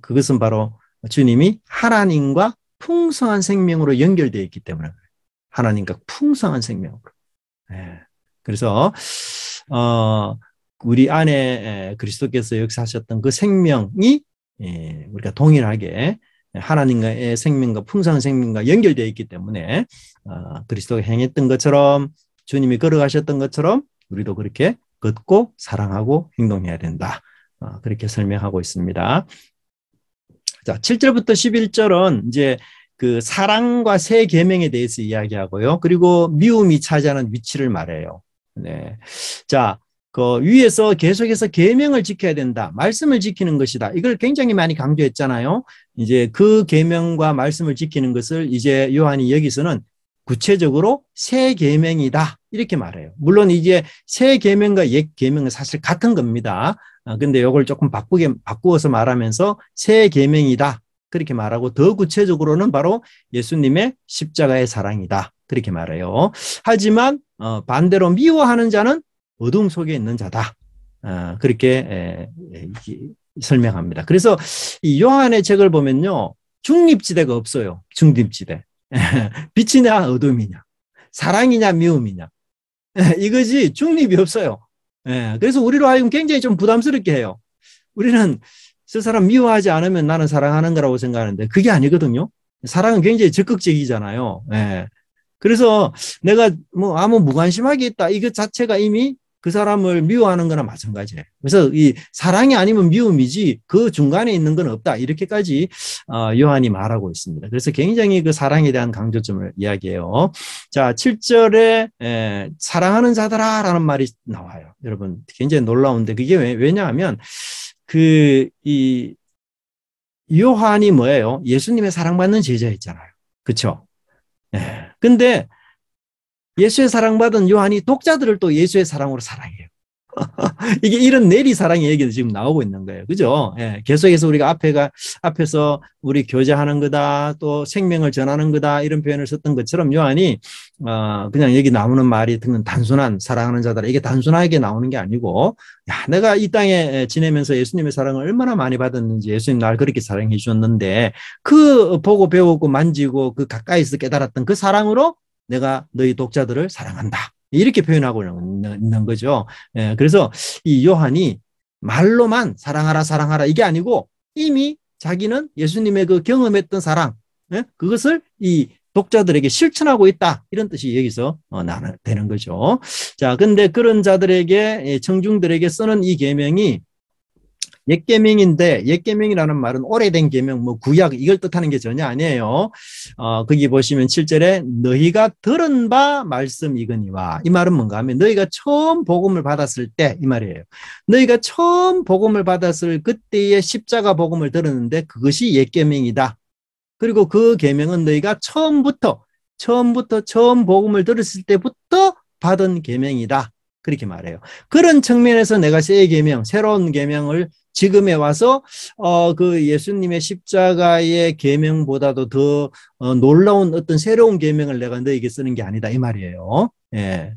그것은 바로 주님이 하나님과 풍성한 생명으로 연결되어 있기 때문에 하나님과 풍성한 생명으로. 그래서 우리 안에 그리스도께서 역사하셨던 그 생명이 우리가 동일하게 하나님과의 생명과 풍성한 생명과 연결되어 있기 때문에 그리스도가 행했던 것처럼 주님이 걸어가셨던 것처럼 우리도 그렇게 걷고 사랑하고 행동해야 된다. 그렇게 설명하고 있습니다. 자, 7절부터 11절은 이제 그 사랑과 새 계명에 대해서 이야기하고요. 그리고 미움이 차지하는 위치를 말해요. 네. 자, 그 위에서 계속해서 계명을 지켜야 된다. 말씀을 지키는 것이다. 이걸 굉장히 많이 강조했잖아요. 이제 그 계명과 말씀을 지키는 것을 이제 요한이 여기서는 구체적으로 새 계명이다. 이렇게 말해요. 물론 이제 새 계명과 옛 계명은 사실 같은 겁니다. 근데 이걸 조금 바꾸어서 말하면서 새 계명이다. 그렇게 말하고 더 구체적으로는 바로 예수님의 십자가의 사랑이다. 그렇게 말해요. 하지만 반대로 미워하는 자는 어둠 속에 있는 자다. 그렇게 설명합니다. 그래서 이 요한의 책을 보면요. 중립지대가 없어요. 중립지대. 빛이냐 어둠이냐. 사랑이냐 미움이냐. 이거지 중립이 없어요. 그래서 우리로 하여금 굉장히 좀 부담스럽게 해요. 우리는 저 사람 미워하지 않으면 나는 사랑하는 거라고 생각하는데 그게 아니거든요. 사랑은 굉장히 적극적이잖아요. 그래서 내가 뭐 아무 무관심하게 있다. 이것 자체가 이미 그 사람을 미워하는 거나 마찬가지예요. 그래서 이 사랑이 아니면 미움이지 그 중간에 있는 건 없다. 이렇게까지 요한이 말하고 있습니다. 그래서 굉장히 그 사랑에 대한 강조점을 이야기해요. 자, 7절에 사랑하는 자들아 라는 말이 나와요. 여러분 굉장히 놀라운데 그게 왜냐하면 이 요한이 뭐예요? 예수님의 사랑받는 제자였잖아요. 그렇죠? 근데 예수의 사랑받은 요한이 독자들을 또 예수의 사랑으로 사랑해요. 이게 이런 내리 사랑의 얘기도 지금 나오고 있는 거예요. 그죠? 계속해서 우리가 앞에서 우리 교제하는 거다, 또 생명을 전하는 거다, 이런 표현을 썼던 것처럼 요한이, 그냥 여기 나오는 말이 듣는 단순한 사랑하는 자다. 이게 단순하게 나오는 게 아니고, 야, 내가 이 땅에 지내면서 예수님의 사랑을 얼마나 많이 받았는지 예수님 날 그렇게 사랑해 주셨는데, 그 보고 배우고 만지고 그 가까이서 깨달았던 그 사랑으로 내가 너희 독자들을 사랑한다. 이렇게 표현하고 있는 거죠. 그래서 이 요한이 말로만 사랑하라 사랑하라 이게 아니고 이미 자기는 예수님의 그 경험했던 사랑 그것을 이 독자들에게 실천하고 있다. 이런 뜻이 여기서 되는 거죠. 자, 근데 그런 자들에게 청중들에게 쓰는 이 계명이 옛 계명인데 옛 계명이라는 말은 오래된 계명, 뭐 구약 이걸 뜻하는 게 전혀 아니에요. 거기 보시면 7절에 너희가 들은 바 말씀 이거니와 이 말은 뭔가 하면 너희가 처음 복음을 받았을 때 이 말이에요. 너희가 처음 복음을 받았을 그때의 십자가 복음을 들었는데 그것이 옛 계명이다. 그리고 그 계명은 너희가 처음 복음을 들었을 때부터 받은 계명이다. 그렇게 말해요. 그런 측면에서 내가 새 계명, 새로운 계명을 지금에 와서 그 예수님의 십자가의 계명보다도 더 놀라운 어떤 새로운 계명을 내가 너에게 쓰는 게 아니다 이 말이에요.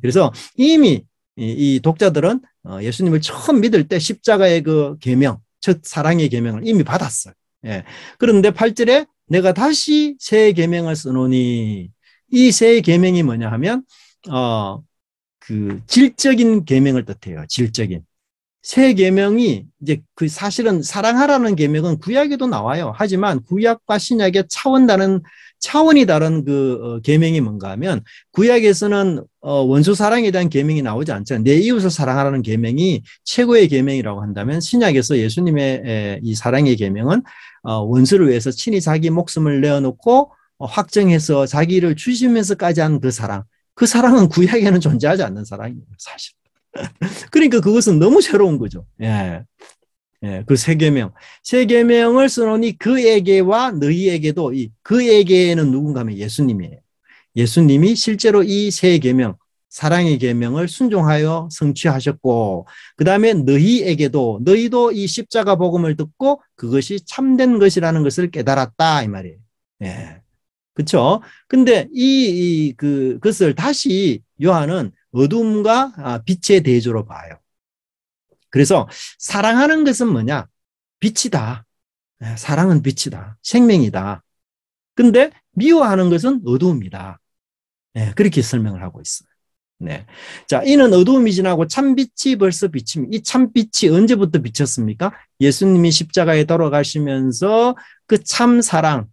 그래서 이미 이 독자들은 예수님을 처음 믿을 때 십자가의 그 계명, 첫 사랑의 계명을 이미 받았어요. 그런데 8절에 내가 다시 새 계명을 쓰노니 이 세 계명이 뭐냐 하면 그 질적인 계명을 뜻해요. 질적인. 세 계명이 이제 그 사실은 사랑하라는 계명은 구약에도 나와요. 하지만 구약과 신약의 차원이 다른 그 계명이 뭔가 하면 구약에서는 원수 사랑에 대한 계명이 나오지 않잖아요. 내 이웃을 사랑하라는 계명이 최고의 계명이라고 한다면 신약에서 예수님의 이 사랑의 계명은 원수를 위해서 친히 자기 목숨을 내어놓고 확정해서 자기를 주시면서까지 한 그 사랑. 그 사랑은 구약에는 존재하지 않는 사랑이에요, 사실. 그러니까 그것은 너무 새로운 거죠. 예. 예, 그 세 계명. 세 계명을 써놓으니 그에게와 너희에게도 그에게는 누군가 하면 예수님이에요. 예수님이 실제로 이 세 계명, 사랑의 계명을 순종하여 성취하셨고 그다음에 너희도 이 십자가 복음을 듣고 그것이 참된 것이라는 것을 깨달았다 이 말이에요. 예. 그렇죠? 근데 그것을 다시 요한은 어둠과 빛의 대조로 봐요. 그래서 사랑하는 것은 뭐냐? 빛이다. 사랑은 빛이다. 생명이다. 근데 미워하는 것은 어두움이다. 그렇게 설명을 하고 있어요. 네. 자, 이는 어두움이 지나고 참빛이 벌써 비칩니다. 이 참빛이 언제부터 비쳤습니까? 예수님이 십자가에 돌아가시면서 그 참사랑,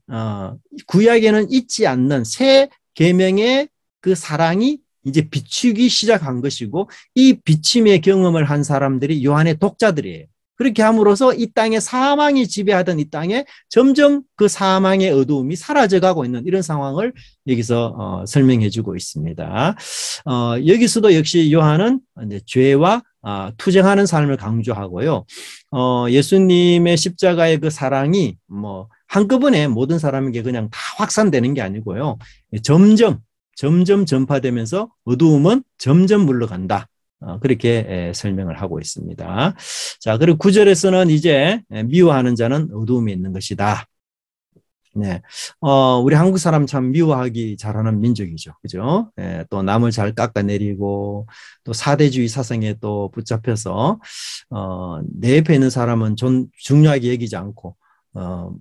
구약에는 있지 않는 새 계명의 그 사랑이 이제 비추기 시작한 것이고 이 비침의 경험을 한 사람들이 요한의 독자들이에요. 그렇게 함으로써 이 땅에 사망이 지배하던 이 땅에 점점 그 사망의 어두움이 사라져가고 있는 이런 상황을 여기서 설명해 주고 있습니다. 여기서도 역시 요한은 이제 죄와 투쟁하는 삶을 강조하고요. 예수님의 십자가의 그 사랑이 뭐 한꺼번에 모든 사람에게 그냥 다 확산되는 게 아니고요. 점점 전파되면서 어두움은 점점 물러간다. 그렇게 설명을 하고 있습니다. 자, 그리고 9절에서는 이제 미워하는 자는 어두움에 있는 것이다. 네. 우리 한국 사람 참 미워하기 잘하는 민족이죠. 그죠? 또 남을 잘 깎아내리고 또 사대주의 사상에 또 붙잡혀서, 내 옆에 있는 사람은 중요하게 여기지 않고,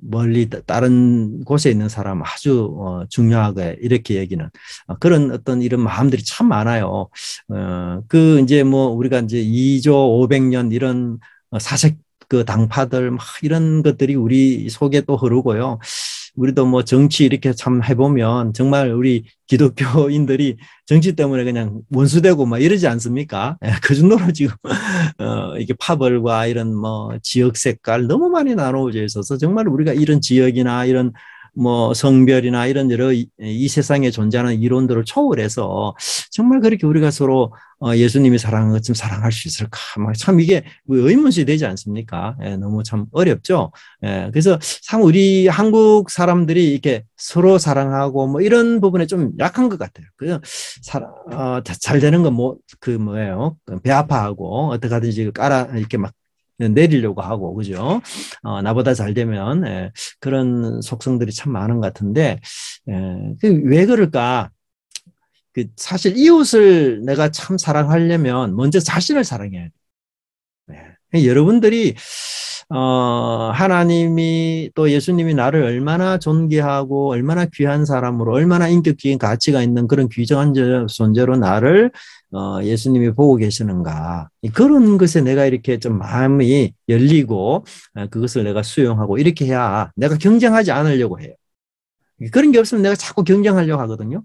멀리 다른 곳에 있는 사람 아주 중요하게 이렇게 여기는 그런 어떤 이런 마음들이 참 많아요. 그 이제 뭐 우리가 이제 2조 500년 이런 사색 그 당파들 막 이런 것들이 우리 속에 또 흐르고요. 우리도 뭐 정치 이렇게 참 해보면 정말 우리 기독교인들이 정치 때문에 그냥 원수되고 막 이러지 않습니까? 그 정도로 지금 이게 파벌과 이런 뭐 지역 색깔 너무 많이 나누어져 있어서 정말 우리가 이런 지역이나 이런 뭐 성별이나 이런 여러 이 세상에 존재하는 이론들을 초월해서 정말 그렇게 우리가 서로 예수님이 사랑한 것처럼 사랑할 수 있을까? 참 이게 의문시 되지 않습니까? 너무 참 어렵죠. 그래서 참 우리 한국 사람들이 이렇게 서로 사랑하고 뭐 이런 부분에 좀 약한 것 같아요. 그냥 잘 되는 건 뭐 그 뭐예요? 배 아파하고 어떻게 하든지 이렇게 막 내리려고 하고 그죠? 나보다 잘 되면 그런 속성들이 참 많은 것 같은데 왜 그럴까? 사실 이웃을 내가 참 사랑하려면 먼저 자신을 사랑해야 돼요. 여러분들이 하나님이 또 예수님이 나를 얼마나 존귀하고 얼마나 귀한 사람으로 얼마나 인격적인 가치가 있는 그런 귀중한 존재로 나를 예수님이 보고 계시는가 그런 것에 내가 이렇게 좀 마음이 열리고 그것을 내가 수용하고 이렇게 해야 내가 경쟁하지 않으려고 해요. 그런 게 없으면 내가 자꾸 경쟁하려고 하거든요.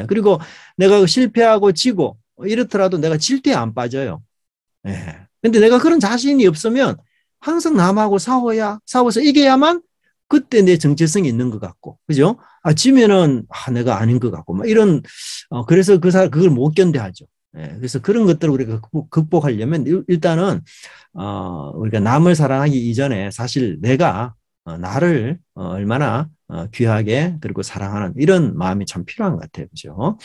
그리고 내가 실패하고 지고 이렇더라도 내가 질 때 안 빠져요. 근데 내가 그런 자신이 없으면 항상 남하고 싸워서 이겨야만 그때 내 정체성이 있는 것 같고, 그죠? 지면은 내가 아닌 것 같고, 막 이런 그래서 그걸 못 견뎌하죠. 그래서 그런 것들을 우리가 극복하려면 일단은 우리가 남을 사랑하기 이전에 사실 내가 나를 얼마나 귀하게 그리고 사랑하는 이런 마음이 참 필요한 것 같아요, 그죠?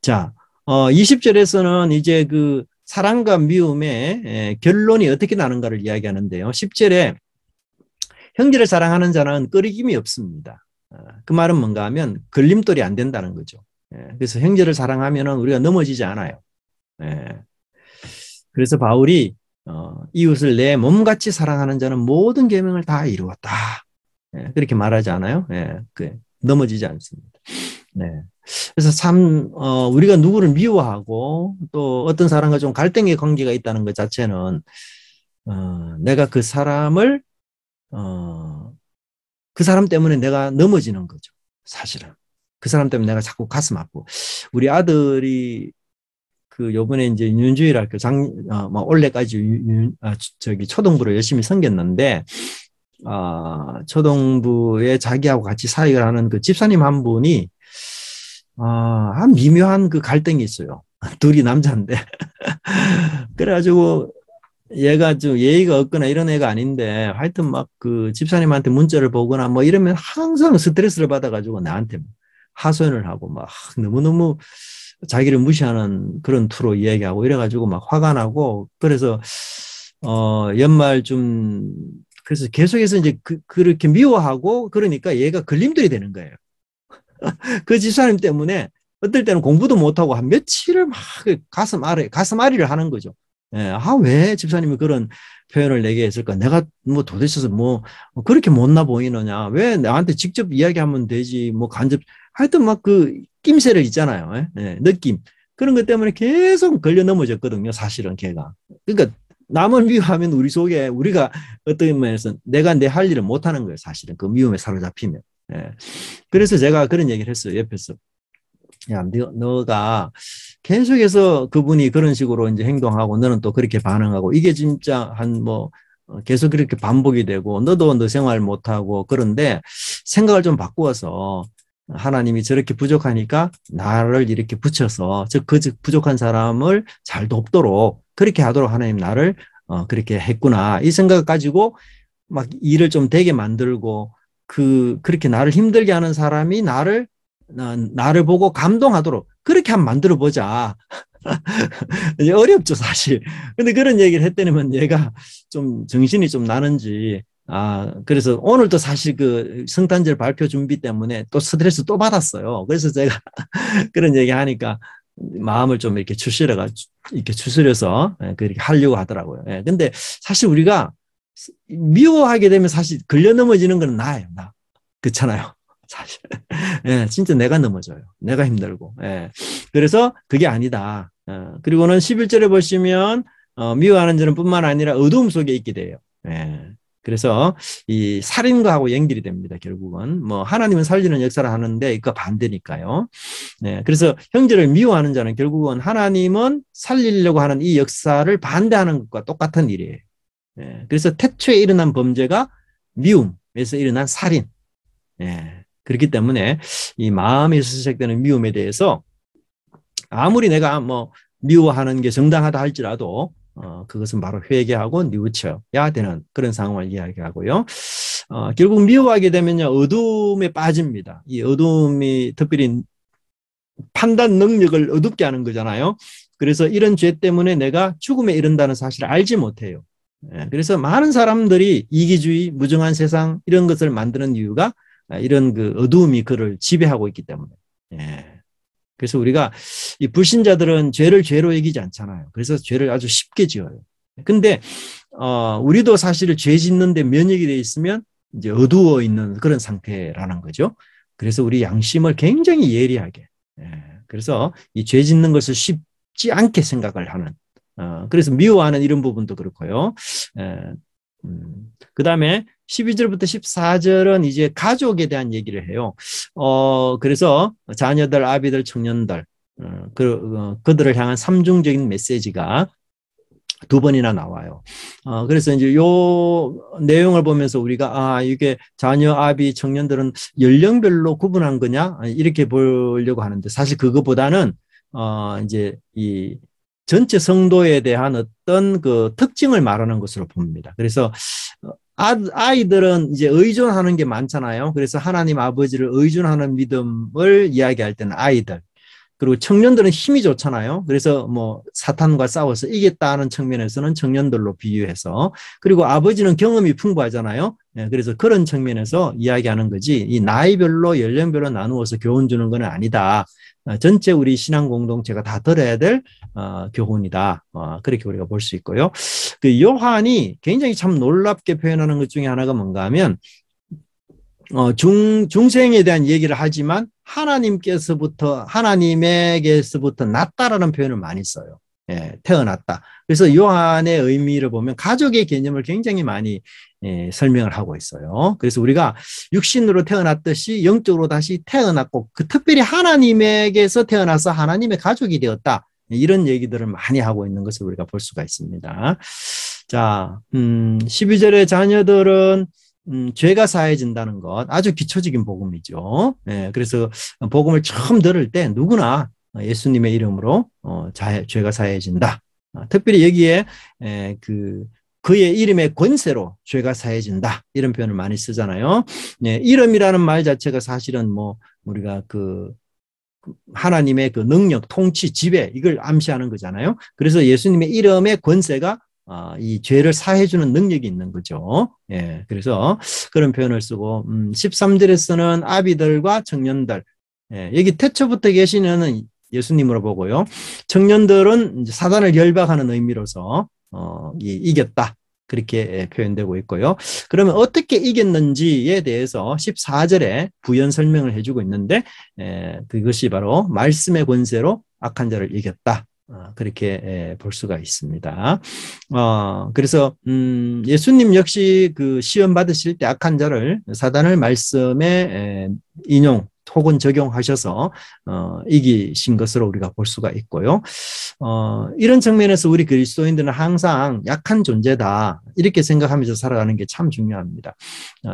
자, 20절에서는 이제 그 사랑과 미움의 결론이 어떻게 나는가를 이야기하는데요. 10절에 형제를 사랑하는 자는 끄리김이 없습니다. 그 말은 뭔가 하면 걸림돌이 안 된다는 거죠. 그래서 형제를 사랑하면 우리가 넘어지지 않아요. 그래서 바울이 이웃을 내 몸같이 사랑하는 자는 모든 계명을 다 이루었다. 그렇게 말하지 않아요? 넘어지지 않습니다. 네. 그래서 참, 우리가 누구를 미워하고 또 어떤 사람과 좀 갈등의 관계가 있다는 것 자체는, 내가 그 사람을, 어, 그 사람 때문에 내가 넘어지는 거죠. 사실은. 그 사람 때문에 내가 자꾸 가슴 아프고. 우리 아들이 그 요번에 이제 윤주일학교 뭐 올해까지 저기 초등부를 열심히 섬겼는데, 초등부에 자기하고 같이 사역을 하는 그 집사님 한 분이, 한 미묘한 그 갈등이 있어요. 둘이 남자인데. 그래가지고 얘가 좀 예의가 없거나 이런 애가 아닌데, 하여튼 막 그 집사님한테 문자를 보거나 뭐 이러면 항상 스트레스를 받아가지고 나한테 하소연을 하고 막 너무너무 자기를 무시하는 그런 투로 이야기하고 이래가지고 막 화가 나고, 그래서 연말 좀, 그래서 계속해서 이제 그렇게 미워하고 그러니까 얘가 걸림돌이 되는 거예요. 그 집사님 때문에 어떨 때는 공부도 못하고 한 며칠을 막 가슴앓이를 하는 거죠. 예, 왜 집사님이 그런 표현을 내게 했을까? 내가 뭐 도대체 뭐 그렇게 못나 보이느냐? 왜 나한테 직접 이야기하면 되지? 뭐 간접, 하여튼 막 그 낌새를 있잖아요. 예? 예, 느낌. 그런 것 때문에 계속 걸려 넘어졌거든요. 사실은 걔가. 그러니까 남을 미워하면 우리 속에 우리가 어떤 면에서 내가 내 할 일을 못하는 거예요. 사실은 그 미움에 사로잡히면. 예. 그래서 제가 그런 얘기를 했어요. 옆에서. 야, 너가 계속해서 그분이 그런 식으로 이제 행동하고 너는 또 그렇게 반응하고 이게 진짜 한 뭐 계속 그렇게 반복이 되고 너도 너 생활 못하고 그런데 생각을 좀 바꾸어서 하나님이 저렇게 부족하니까 나를 이렇게 붙여서 그 부족한 사람을 잘 돕도록 그렇게 하도록 하나님 나를 그렇게 했구나. 이 생각을 가지고 막 일을 좀 되게 만들고 그렇게 나를 힘들게 하는 사람이 나를 보고 감동하도록 그렇게 한번 만들어 보자. 어렵죠, 사실. 근데 그런 얘기를 했더니만 얘가 좀 정신이 좀 나는지, 그래서 오늘도 사실 그 성탄절 발표 준비 때문에 또 스트레스 또 받았어요. 그래서 제가 그런 얘기 하니까 마음을 좀 이렇게 이렇게 추스려서 그렇게 하려고 하더라고요. 예, 근데 사실 우리가 미워하게 되면 사실 걸려 넘어지는 건 나예요, 나. 그렇잖아요. 사실. 예, 진짜 내가 넘어져요. 내가 힘들고. 예. 그래서 그게 아니다. 그리고는 11절에 보시면, 미워하는 자는 뿐만 아니라 어두움 속에 있게 돼요. 예. 그래서 이 살인과하고 연결이 됩니다. 결국은. 뭐, 하나님은 살리는 역사를 하는데, 이거 반대니까요. 예. 그래서 형제를 미워하는 자는 결국은 하나님은 살리려고 하는 이 역사를 반대하는 것과 똑같은 일이에요. 예. 그래서 태초에 일어난 범죄가 미움에서 일어난 살인. 예. 그렇기 때문에 이 마음에서 시작되는 미움에 대해서 아무리 내가 뭐 미워하는 게 정당하다 할지라도 그것은 바로 회개하고 뉘우쳐야 되는 그런 상황을 이야기하고요. 결국 미워하게 되면요 어둠에 빠집니다. 이 어둠이 특별히 판단 능력을 어둡게 하는 거잖아요. 그래서 이런 죄 때문에 내가 죽음에 이른다는 사실을 알지 못해요. 예, 그래서 많은 사람들이 이기주의, 무정한 세상 이런 것을 만드는 이유가 이런 그 어두움이 그를 지배하고 있기 때문에. 예. 그래서 우리가 이 불신자들은 죄를 죄로 여기지 않잖아요. 그래서 죄를 아주 쉽게 지어요. 근데 우리도 사실 죄 짓는데 면역이 돼 있으면 이제 어두워 있는 그런 상태라는 거죠. 그래서 우리 양심을 굉장히 예리하게. 예. 그래서 이 죄 짓는 것을 쉽지 않게 생각을 하는. 그래서 미워하는 이런 부분도 그렇고요. 그 다음에 12절부터 14절은 이제 가족에 대한 얘기를 해요. 그래서 자녀들, 아비들, 청년들, 그들을 향한 삼중적인 메시지가 두 번이나 나와요. 그래서 이제 요 내용을 보면서 우리가, 이게 자녀, 아비, 청년들은 연령별로 구분한 거냐? 이렇게 보려고 하는데 사실 그거보다는, 이제 이 전체 성도에 대한 어떤 그 특징을 말하는 것으로 봅니다. 그래서 아이들은 이제 의존하는 게 많잖아요. 그래서 하나님 아버지를 의존하는 믿음을 이야기할 때는 아이들. 그리고 청년들은 힘이 좋잖아요. 그래서 뭐 사탄과 싸워서 이겼다는 측면에서는 청년들로 비유해서, 그리고 아버지는 경험이 풍부하잖아요. 그래서 그런 측면에서 이야기하는 거지, 이 나이별로 연령별로 나누어서 교훈 주는 건 아니다. 전체 우리 신앙 공동체가 다 들어야 될 교훈이다. 그렇게 우리가 볼 수 있고요. 그 요한이 굉장히 참 놀랍게 표현하는 것 중에 하나가 뭔가 하면, 중생에 대한 얘기를 하지만 하나님에게서부터 났다라는 표현을 많이 써요. 예, 태어났다. 그래서 요한의 의미를 보면 가족의 개념을 굉장히 많이 설명을 하고 있어요. 그래서 우리가 육신으로 태어났듯이 영적으로 다시 태어났고, 특별히 하나님에게서 태어나서 하나님의 가족이 되었다. 이런 얘기들을 많이 하고 있는 것을 우리가 볼 수가 있습니다. 자, 12절의 자녀들은 죄가 사해진다는 것, 아주 기초적인 복음이죠. 예, 그래서 복음을 처음 들을 때 누구나 예수님의 이름으로 죄가 사해진다. 특별히 여기에 그의 이름의 권세로 죄가 사해진다. 이런 표현을 많이 쓰잖아요. 예, 이름이라는 말 자체가 사실은 우리가 하나님의 그 능력, 통치, 지배, 이걸 암시하는 거잖아요. 그래서 예수님의 이름의 권세가 이 죄를 사해주는 능력이 있는 거죠. 예, 그래서 그런 표현을 쓰고, 13절에서는 아비들과 청년들, 예, 여기 태초부터 계시는 예수님으로 보고요. 청년들은 이제 사단을 결박하는 의미로서 이겼다. 그렇게 표현되고 있고요. 그러면 어떻게 이겼는지에 대해서 14절에 부연 설명을 해주고 있는데, 그것이 바로 말씀의 권세로 악한 자를 이겼다. 그렇게 볼 수가 있습니다. 그래서 예수님 역시 그 시험 받으실 때 악한 자를 사단을 말씀에 인용 혹은 적용하셔서 이기신 것으로 우리가 볼 수가 있고요. 이런 측면에서 우리 그리스도인들은 항상 약한 존재다 이렇게 생각하면서 살아가는 게 참 중요합니다.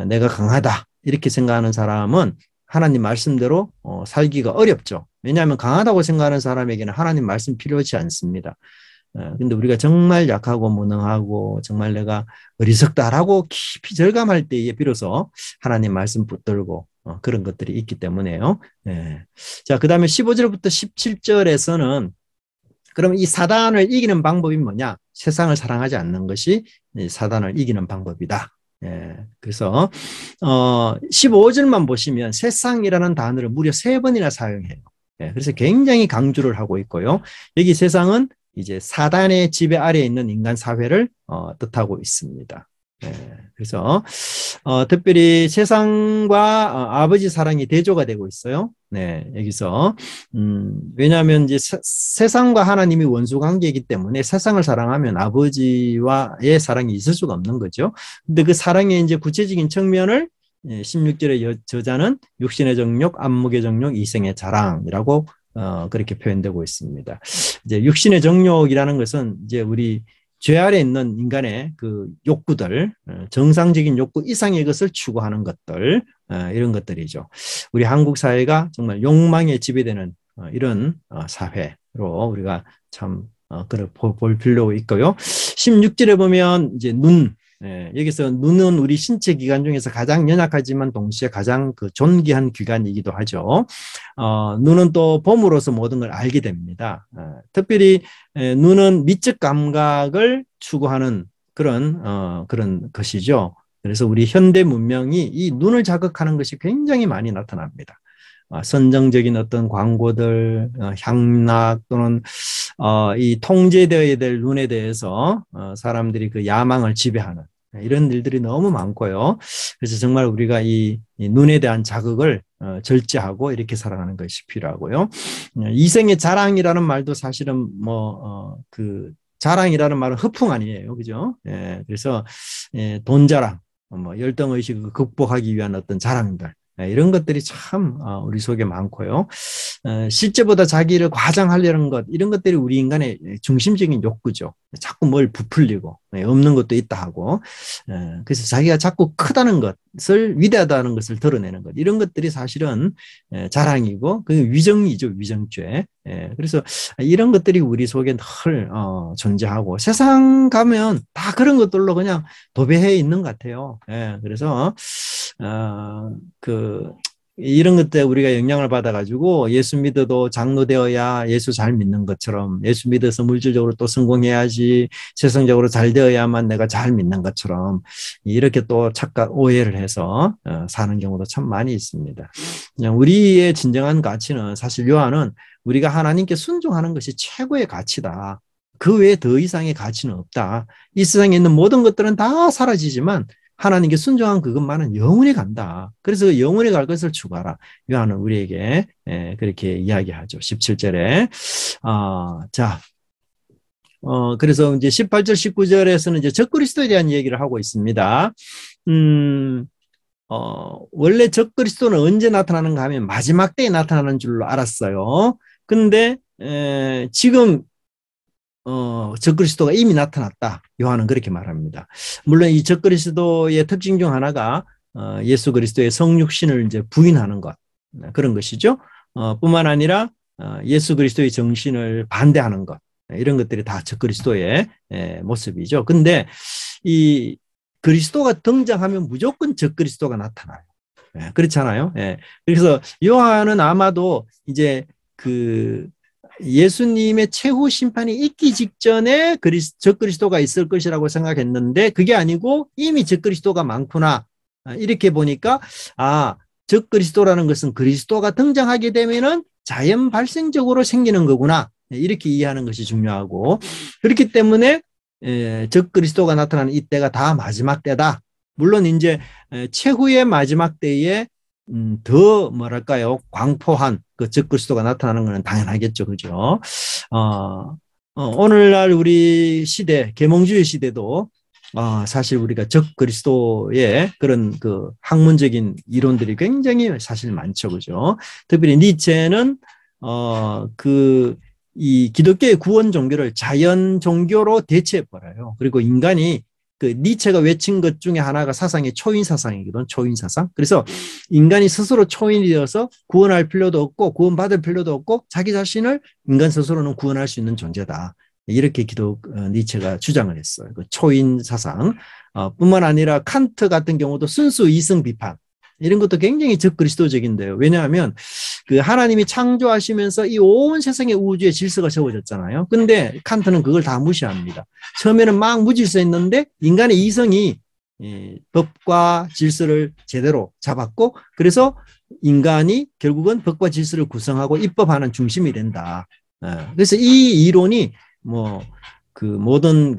내가 강하다 이렇게 생각하는 사람은 하나님 말씀대로 살기가 어렵죠. 왜냐하면 강하다고 생각하는 사람에게는 하나님 말씀 필요하지 않습니다. 근데 우리가 정말 약하고 무능하고 정말 내가 어리석다라고 깊이 절감할 때에 비로소 하나님 말씀 붙들고 그런 것들이 있기 때문에요. 예. 자, 그 다음에 15절부터 17절에서는 그럼 이 사단을 이기는 방법이 뭐냐? 세상을 사랑하지 않는 것이 사단을 이기는 방법이다. 예, 그래서 15절만 보시면 세상이라는 단어를 무려 3번이나 사용해요. 예, 그래서 굉장히 강조를 하고 있고요. 여기 세상은 이제 사단의 지배 아래에 있는 인간 사회를 뜻하고 있습니다. 예, 그래서 특별히 세상과 아버지 사랑이 대조가 되고 있어요. 네, 여기서 왜냐하면 이제 세상과 하나님이 원수 관계이기 때문에 세상을 사랑하면 아버지와의 사랑이 있을 수가 없는 거죠. 근데 그 사랑의 이제 구체적인 측면을 16절의 저자는 육신의 정욕, 안목의 정욕, 이생의 자랑이라고 그렇게 표현되고 있습니다. 이제 육신의 정욕이라는 것은 이제 우리 죄 아래 있는 인간의 그 욕구들, 정상적인 욕구 이상의 것을 추구하는 것들, 이런 것들이죠. 우리 한국 사회가 정말 욕망에 지배되는 이런 사회로 우리가 참 볼 필요가 있고요. 16절에 보면 이제 여기서 눈은 우리 신체 기관 중에서 가장 연약하지만 동시에 가장 그 존귀한 기관이기도 하죠. 눈은 또 봄으로서 모든 걸 알게 됩니다. 특별히 눈은 미적 감각을 추구하는 그런 것이죠. 그래서 우리 현대 문명이 이 눈을 자극하는 것이 굉장히 많이 나타납니다. 선정적인 어떤 광고들, 향락 또는 이 통제되어야 될 눈에 대해서 사람들이 그 야망을 지배하는 이런 일들이 너무 많고요. 그래서 정말 우리가 이 눈에 대한 자극을 절제하고 이렇게 살아가는 것이 필요하고요. 이생의 자랑이라는 말도 사실은 그 자랑이라는 말은 허풍 아니에요, 그죠? 예, 그래서 돈 자랑, 열등의식을 극복하기 위한 어떤 자랑들. 이런 것들이 참 우리 속에 많고요. 실제보다 자기를 과장하려는 것, 이런 것들이 우리 인간의 중심적인 욕구죠. 자꾸 뭘 부풀리고 없는 것도 있다 하고, 그래서 자기가 자꾸 크다는 것을, 위대하다는 것을 드러내는 것, 이런 것들이 사실은 자랑이고 그 위정이죠, 위정죄. 그래서 이런 것들이 우리 속에 늘 존재하고 세상 가면 다 그런 것들로 그냥 도배해 있는 것 같아요. 그래서 이런 것들 우리가 영향을 받아가지고 예수 믿어도 장로 되어야 예수 잘 믿는 것처럼, 예수 믿어서 물질적으로 또 성공해야지, 세상적으로 잘 되어야만 내가 잘 믿는 것처럼 이렇게 또 착각, 오해를 해서 사는 경우도 참 많이 있습니다. 그냥 우리의 진정한 가치는 사실 요한은 우리가 하나님께 순종하는 것이 최고의 가치다. 그 외에 더 이상의 가치는 없다. 이 세상에 있는 모든 것들은 다 사라지지만 하나님께 순종한 그것만은 영원히 간다. 그래서 영원히 갈 것을 추구하라. 요한은 우리에게 그렇게 이야기하죠. 17절에. 자, 그래서 이제 18절, 19절에서는 이제 적그리스도에 대한 얘기를 하고 있습니다. 원래 적그리스도는 언제 나타나는가 하면 마지막 때에 나타나는 줄로 알았어요. 근데 지금 적그리스도가 이미 나타났다. 요한은 그렇게 말합니다. 물론 이 적그리스도의 특징 중 하나가 예수 그리스도의 성육신을 이제 부인하는 것, 그런 것이죠. 뿐만 아니라 예수 그리스도의 정신을 반대하는 것, 이런 것들이 다 적그리스도의 모습이죠. 근데 이 그리스도가 등장하면 무조건 적그리스도가 나타나요. 그렇잖아요. 그래서 요한은 아마도 이제 그 예수님의 최후 심판이 있기 직전에 적그리스도가 있을 것이라고 생각했는데 그게 아니고 이미 적그리스도가 많구나. 이렇게 보니까 적그리스도라는 것은 그리스도가 등장하게 되면은 자연 발생적으로 생기는 거구나. 이렇게 이해하는 것이 중요하고, 그렇기 때문에 적그리스도가 나타나는 이때가 다 마지막 때다. 물론 이제 최후의 마지막 때에 더 뭐랄까요, 광포한 그 적그리스도가 나타나는 것은 당연하겠죠, 그죠? 오늘날 우리 시대, 계몽주의 시대도 사실 우리가 적그리스도의 그런 그 학문적인 이론들이 굉장히 사실 많죠, 그죠? 특별히 니체는 이 기독교의 구원 종교를 자연 종교로 대체해버려요. 그리고 인간이 그 니체가 외친 것 중에 하나가 사상의 초인 사상이거든, 초인 사상. 그래서 인간이 스스로 초인이 되어서 구원할 필요도 없고 구원받을 필요도 없고 자기 자신을 인간 스스로는 구원할 수 있는 존재다. 이렇게 니체가 주장을 했어요. 그 초인 사상. 뿐만 아니라 칸트 같은 경우도 순수 이성 비판. 이런 것도 굉장히 적그리스도적인데요. 왜냐하면 그 하나님이 창조하시면서 이 온 세상의 우주의 질서가 세워졌잖아요. 근데 칸트는 그걸 다 무시합니다. 처음에는 막 무질서했는데 인간의 이성이 법과 질서를 제대로 잡았고, 그래서 인간이 결국은 법과 질서를 구성하고 입법하는 중심이 된다. 그래서 이 이론이 그 모든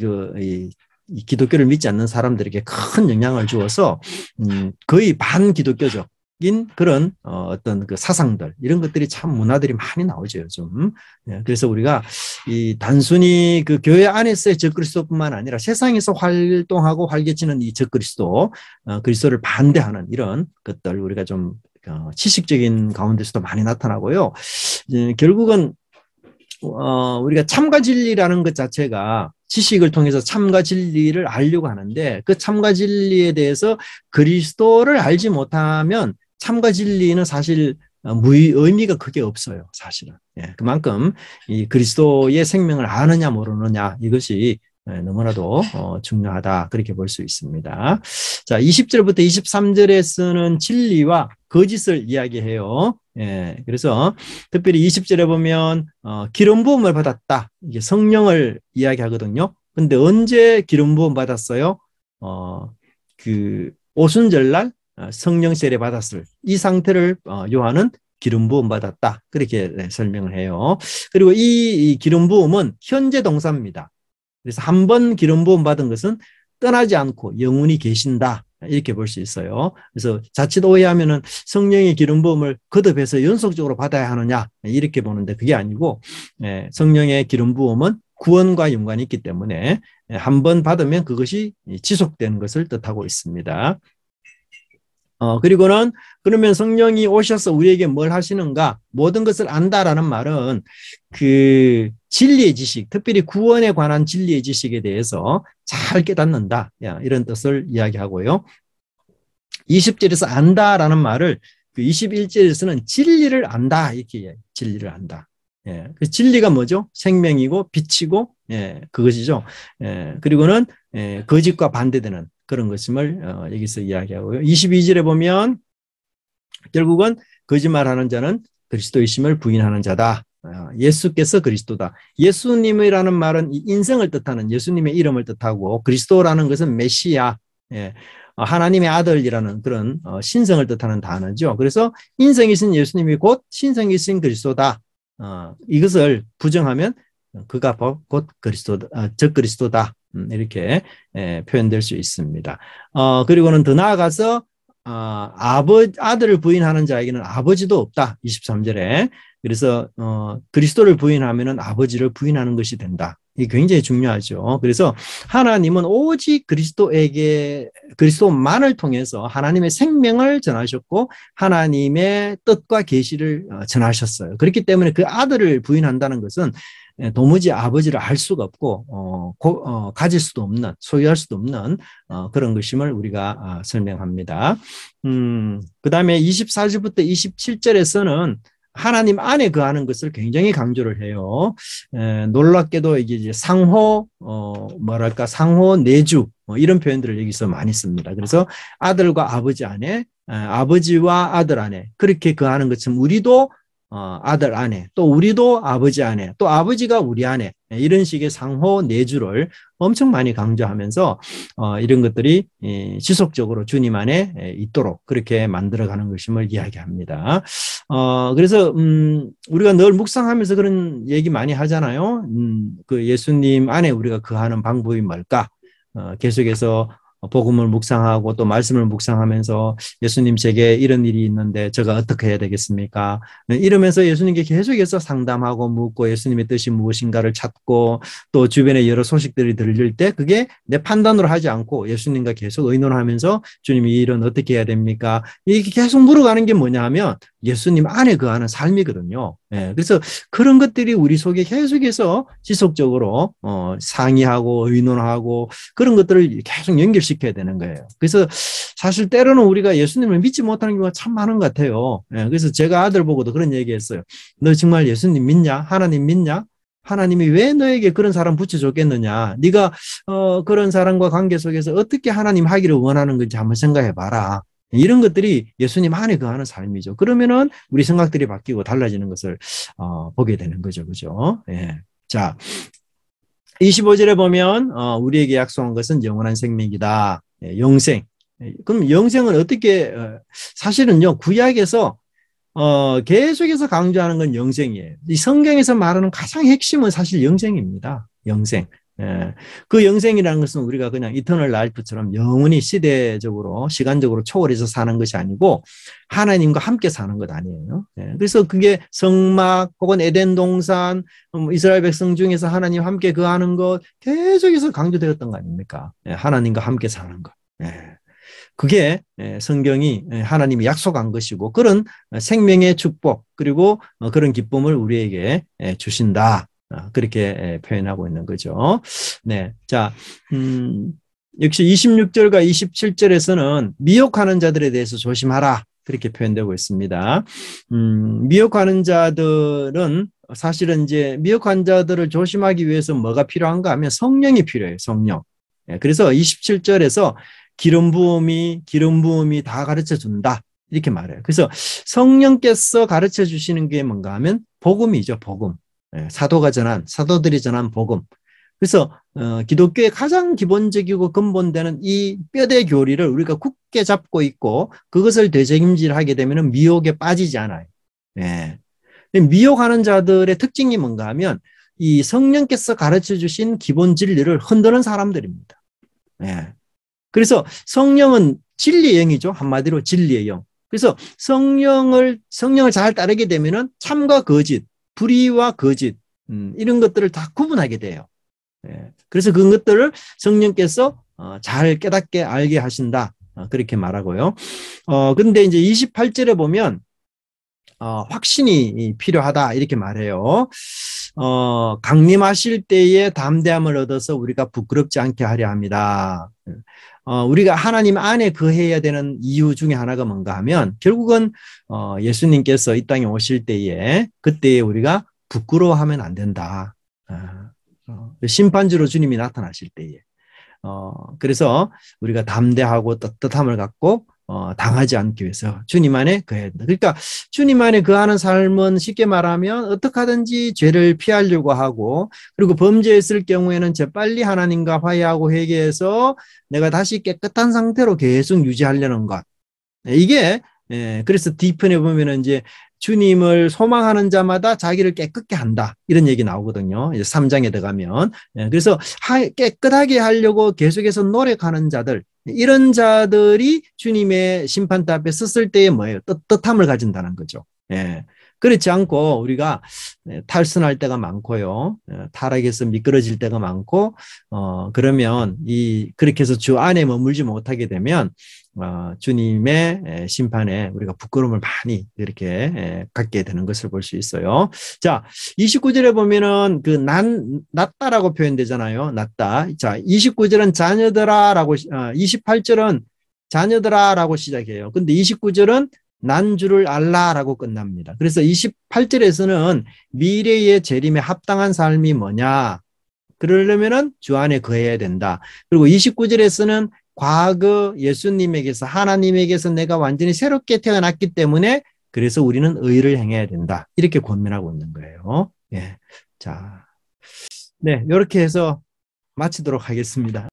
이 기독교를 믿지 않는 사람들에게 큰 영향을 주어서 거의 반기독교적인 그런 어떤 그 사상들, 이런 것들이 참 문화들이 많이 나오죠, 요즘. 그래서 우리가 이 단순히 그 교회 안에서의 적그리스도뿐만 아니라 세상에서 활동하고 활개치는 이 적그리스도, 그리스도를 반대하는 이런 것들 우리가 좀 지식적인 가운데서도 많이 나타나고요. 결국은 우리가 참과 진리라는 것 자체가 지식을 통해서 참과 진리를 알려고 하는데, 그 참과 진리에 대해서 그리스도를 알지 못하면 참과 진리는 사실 의미가 크게 없어요, 사실은. 그만큼 이 그리스도의 생명을 아느냐 모르느냐, 이것이 너무나도 중요하다, 그렇게 볼 수 있습니다. 자, 20절부터 23절에 쓰는 진리와 거짓을 이야기해요. 그래서 특별히 20절에 보면 기름 부음을 받았다, 이게 성령을 이야기하거든요. 근데 언제 기름 부음 받았어요? 그 오순절날 성령 세례 받았을 이 상태를 요한은 기름 부음 받았다, 그렇게 설명을 해요. 그리고 이 기름 부음은 현재 동사입니다. 그래서 한 번 기름 부음 받은 것은 떠나지 않고 영원히 계신다, 이렇게 볼 수 있어요. 그래서 자칫 오해하면은 성령의 기름 부음을 거듭해서 연속적으로 받아야 하느냐, 이렇게 보는데 그게 아니고, 성령의 기름 부음은 구원과 연관이 있기 때문에 한 번 받으면 그것이 지속되는 것을 뜻하고 있습니다. 그리고는 그러면 성령이 오셔서 우리에게 뭘 하시는가? 모든 것을 안다라는 말은 그 진리의 지식, 특별히 구원에 관한 진리의 지식에 대해서 잘 깨닫는다, 이런 뜻을 이야기하고요. 20절에서 안다라는 말을 그 21절에서는 진리를 안다, 이렇게 이야기해요. 진리를 안다. 그 진리가 뭐죠? 생명이고 빛이고, 그것이죠. 그리고는 거짓과 반대되는 그런 것임을 여기서 이야기하고요. 22절에 보면 결국은 거짓말하는 자는 그리스도이심을 부인하는 자다. 예수께서 그리스도다. 예수님이라는 말은 인성을 뜻하는, 예수님의 이름을 뜻하고, 그리스도라는 것은 메시아, 하나님의 아들이라는 그런 신성을 뜻하는 단어죠. 그래서 인성이신 예수님이 곧 신성이신 그리스도다. 이것을 부정하면 그가 곧 그리스도다, 적그리스도다, 이렇게 표현될 수 있습니다. 그리고는 더 나아가서 아들을 부인하는 자에게는 아버지도 없다. 23절에. 그래서 그리스도를 부인하면은 아버지를 부인하는 것이 된다. 이게 굉장히 중요하죠. 그래서 하나님은 오직 그리스도만을 통해서 하나님의 생명을 전하셨고 하나님의 뜻과 계시를 전하셨어요. 그렇기 때문에 그 아들을 부인한다는 것은 도무지 아버지를 알 수가 없고 가질 수도 없는, 소유할 수도 없는 그런 것임을 우리가 설명합니다. 그 다음에 24절부터 27절에서는 하나님 안에 거하는 것을 굉장히 강조를 해요. 놀랍게도 이게 상호 상호 내주 이런 표현들을 여기서 많이 씁니다. 그래서 아들과 아버지 안에, 아버지와 아들 안에 그렇게 거하는 것처럼 우리도 아들 안에, 또 우리도 아버지 안에, 또 아버지가 우리 안에 이런 식의 상호 내주를 엄청 많이 강조하면서 이런 것들이 지속적으로 주님 안에 있도록 그렇게 만들어가는 것임을 이야기합니다. 그래서 우리가 늘 묵상하면서 그런 얘기 많이 하잖아요. 그 예수님 안에 우리가 거하는 방법이 뭘까? 계속해서 복음을 묵상하고 또 말씀을 묵상하면서 예수님 제게 이런 일이 있는데 제가 어떻게 해야 되겠습니까? 이러면서 예수님께 계속해서 상담하고 묻고 예수님의 뜻이 무엇인가를 찾고 또 주변에 여러 소식들이 들릴 때 그게 내 판단으로 하지 않고 예수님과 계속 의논하면서 주님이 이 일은 어떻게 해야 됩니까? 이렇게 계속 물어가는 게 뭐냐 하면 예수님 안에 거하는 삶이거든요. 그래서 그런 것들이 우리 속에 계속해서 지속적으로 상의하고 의논하고 그런 것들을 계속 연결시켜야 되는 거예요. 그래서 사실 때로는 우리가 예수님을 믿지 못하는 경우가 참 많은 것 같아요. 그래서 제가 아들 보고도 그런 얘기했어요. 너 정말 예수님 믿냐? 하나님 믿냐? 하나님이 왜 너에게 그런 사람 붙여줬겠느냐? 네가 그런 사람과 관계 속에서 어떻게 하나님 하기를 원하는 건지 한번 생각해 봐라. 이런 것들이 예수님 안에 거하는 삶이죠. 그러면은 우리 생각들이 바뀌고 달라지는 것을 보게 되는 거죠. 그죠? 예. 자, 25절에 보면 우리에게 약속한 것은 영원한 생명이다. 예, 영생. 그럼 영생은 어떻게 사실은요. 구약에서 계속해서 강조하는 건 영생이에요. 이 성경에서 말하는 가장 핵심은 사실 영생입니다. 영생. 예. 그 영생이라는 것은 우리가 그냥 이터널 라이프처럼 영원히 시대적으로 시간적으로 초월해서 사는 것이 아니고 하나님과 함께 사는 것 아니에요. 예. 그래서 그게 성막 혹은 에덴 동산 이스라엘 백성 중에서 하나님 함께 거하는 것 계속해서 강조되었던 거 아닙니까? 예. 하나님과 함께 사는 것. 예. 그게 성경이 하나님이 약속한 것이고 그런 생명의 축복 그리고 그런 기쁨을 우리에게 주신다. 그렇게 표현하고 있는 거죠. 네. 자, 역시 26절과 27절에서는 미혹하는 자들에 대해서 조심하라. 그렇게 표현되고 있습니다. 미혹하는 자들은 사실은 이제 미혹한 자들을 조심하기 위해서 뭐가 필요한가 하면 성령이 필요해요. 성령. 그래서 27절에서 기름 부음이 다 가르쳐 준다. 이렇게 말해요. 그래서 성령께서 가르쳐 주시는 게 뭔가 하면 복음이죠. 복음. 사도들이 전한 복음. 그래서 기독교의 가장 기본적이고 근본되는 이 뼈대 교리를 우리가 굳게 잡고 있고 그것을 되새김질하게 되면 미혹에 빠지지 않아요. 예. 미혹하는 자들의 특징이 뭔가 하면 이 성령께서 가르쳐 주신 기본 진리를 흔드는 사람들입니다. 예. 그래서 성령은 진리의 영이죠. 한마디로 진리의 영. 그래서 성령을 잘 따르게 되면은 참과 거짓, 불의와 거짓, 이런 것들을 다 구분하게 돼요. 예. 그래서 그것들을 성령께서 잘 깨닫게 알게 하신다. 그렇게 말하고요. 근데 이제 28절에 보면 확신이 필요하다. 이렇게 말해요. 강림하실 때에 담대함을 얻어서 우리가 부끄럽지 않게 하려 합니다. 우리가 하나님 안에 거해야 되는 이유 중에 하나가 뭔가 하면 결국은 예수님께서 이 땅에 오실 때에 그때에 우리가 부끄러워하면 안 된다. 심판주로 주님이 나타나실 때에. 그래서 우리가 담대하고 떳떳함을 갖고 당하지 않기 위해서 주님 안에 거해야 된다. 그러니까 주님 안에 거하는 삶은 쉽게 말하면 어떻게 하든지 죄를 피하려고 하고 그리고 범죄했을 경우에는 재빨리 하나님과 화해하고 회개해서 내가 다시 깨끗한 상태로 계속 유지하려는 것. 이게 그래서 뒤편에 보면은 이제 주님을 소망하는 자마다 자기를 깨끗게 한다. 이런 얘기 나오거든요. 이제 3장에 들어가면. 그래서 깨끗하게 하려고 계속해서 노력하는 자들, 이런 자들이 주님의 심판대 앞에 섰을 때에 뭐예요? 떳떳함을 가진다는 거죠. 예. 그렇지 않고 우리가 탈선할 때가 많고요. 타락해서 미끄러질 때가 많고, 그러면 그렇게 해서 주 안에 머물지 못하게 되면, 주님의 심판에 우리가 부끄러움을 많이 이렇게 갖게 되는 것을 볼 수 있어요. 자, 29절에 보면은 낫다라고 표현되잖아요. 낫다. 자, 29절은 자녀들아라고, 28절은 자녀들아라고 시작해요. 근데 29절은 난 줄을 알라라고 끝납니다. 그래서 28절에서는 미래의 재림에 합당한 삶이 뭐냐? 그러려면은 주 안에 거해야 된다. 그리고 29절에서는 과거 예수님에게서, 하나님에게서 내가 완전히 새롭게 태어났기 때문에 그래서 우리는 의를 행해야 된다. 이렇게 권면하고 있는 거예요. 예. 자, 네, 이렇게 해서 마치도록 하겠습니다.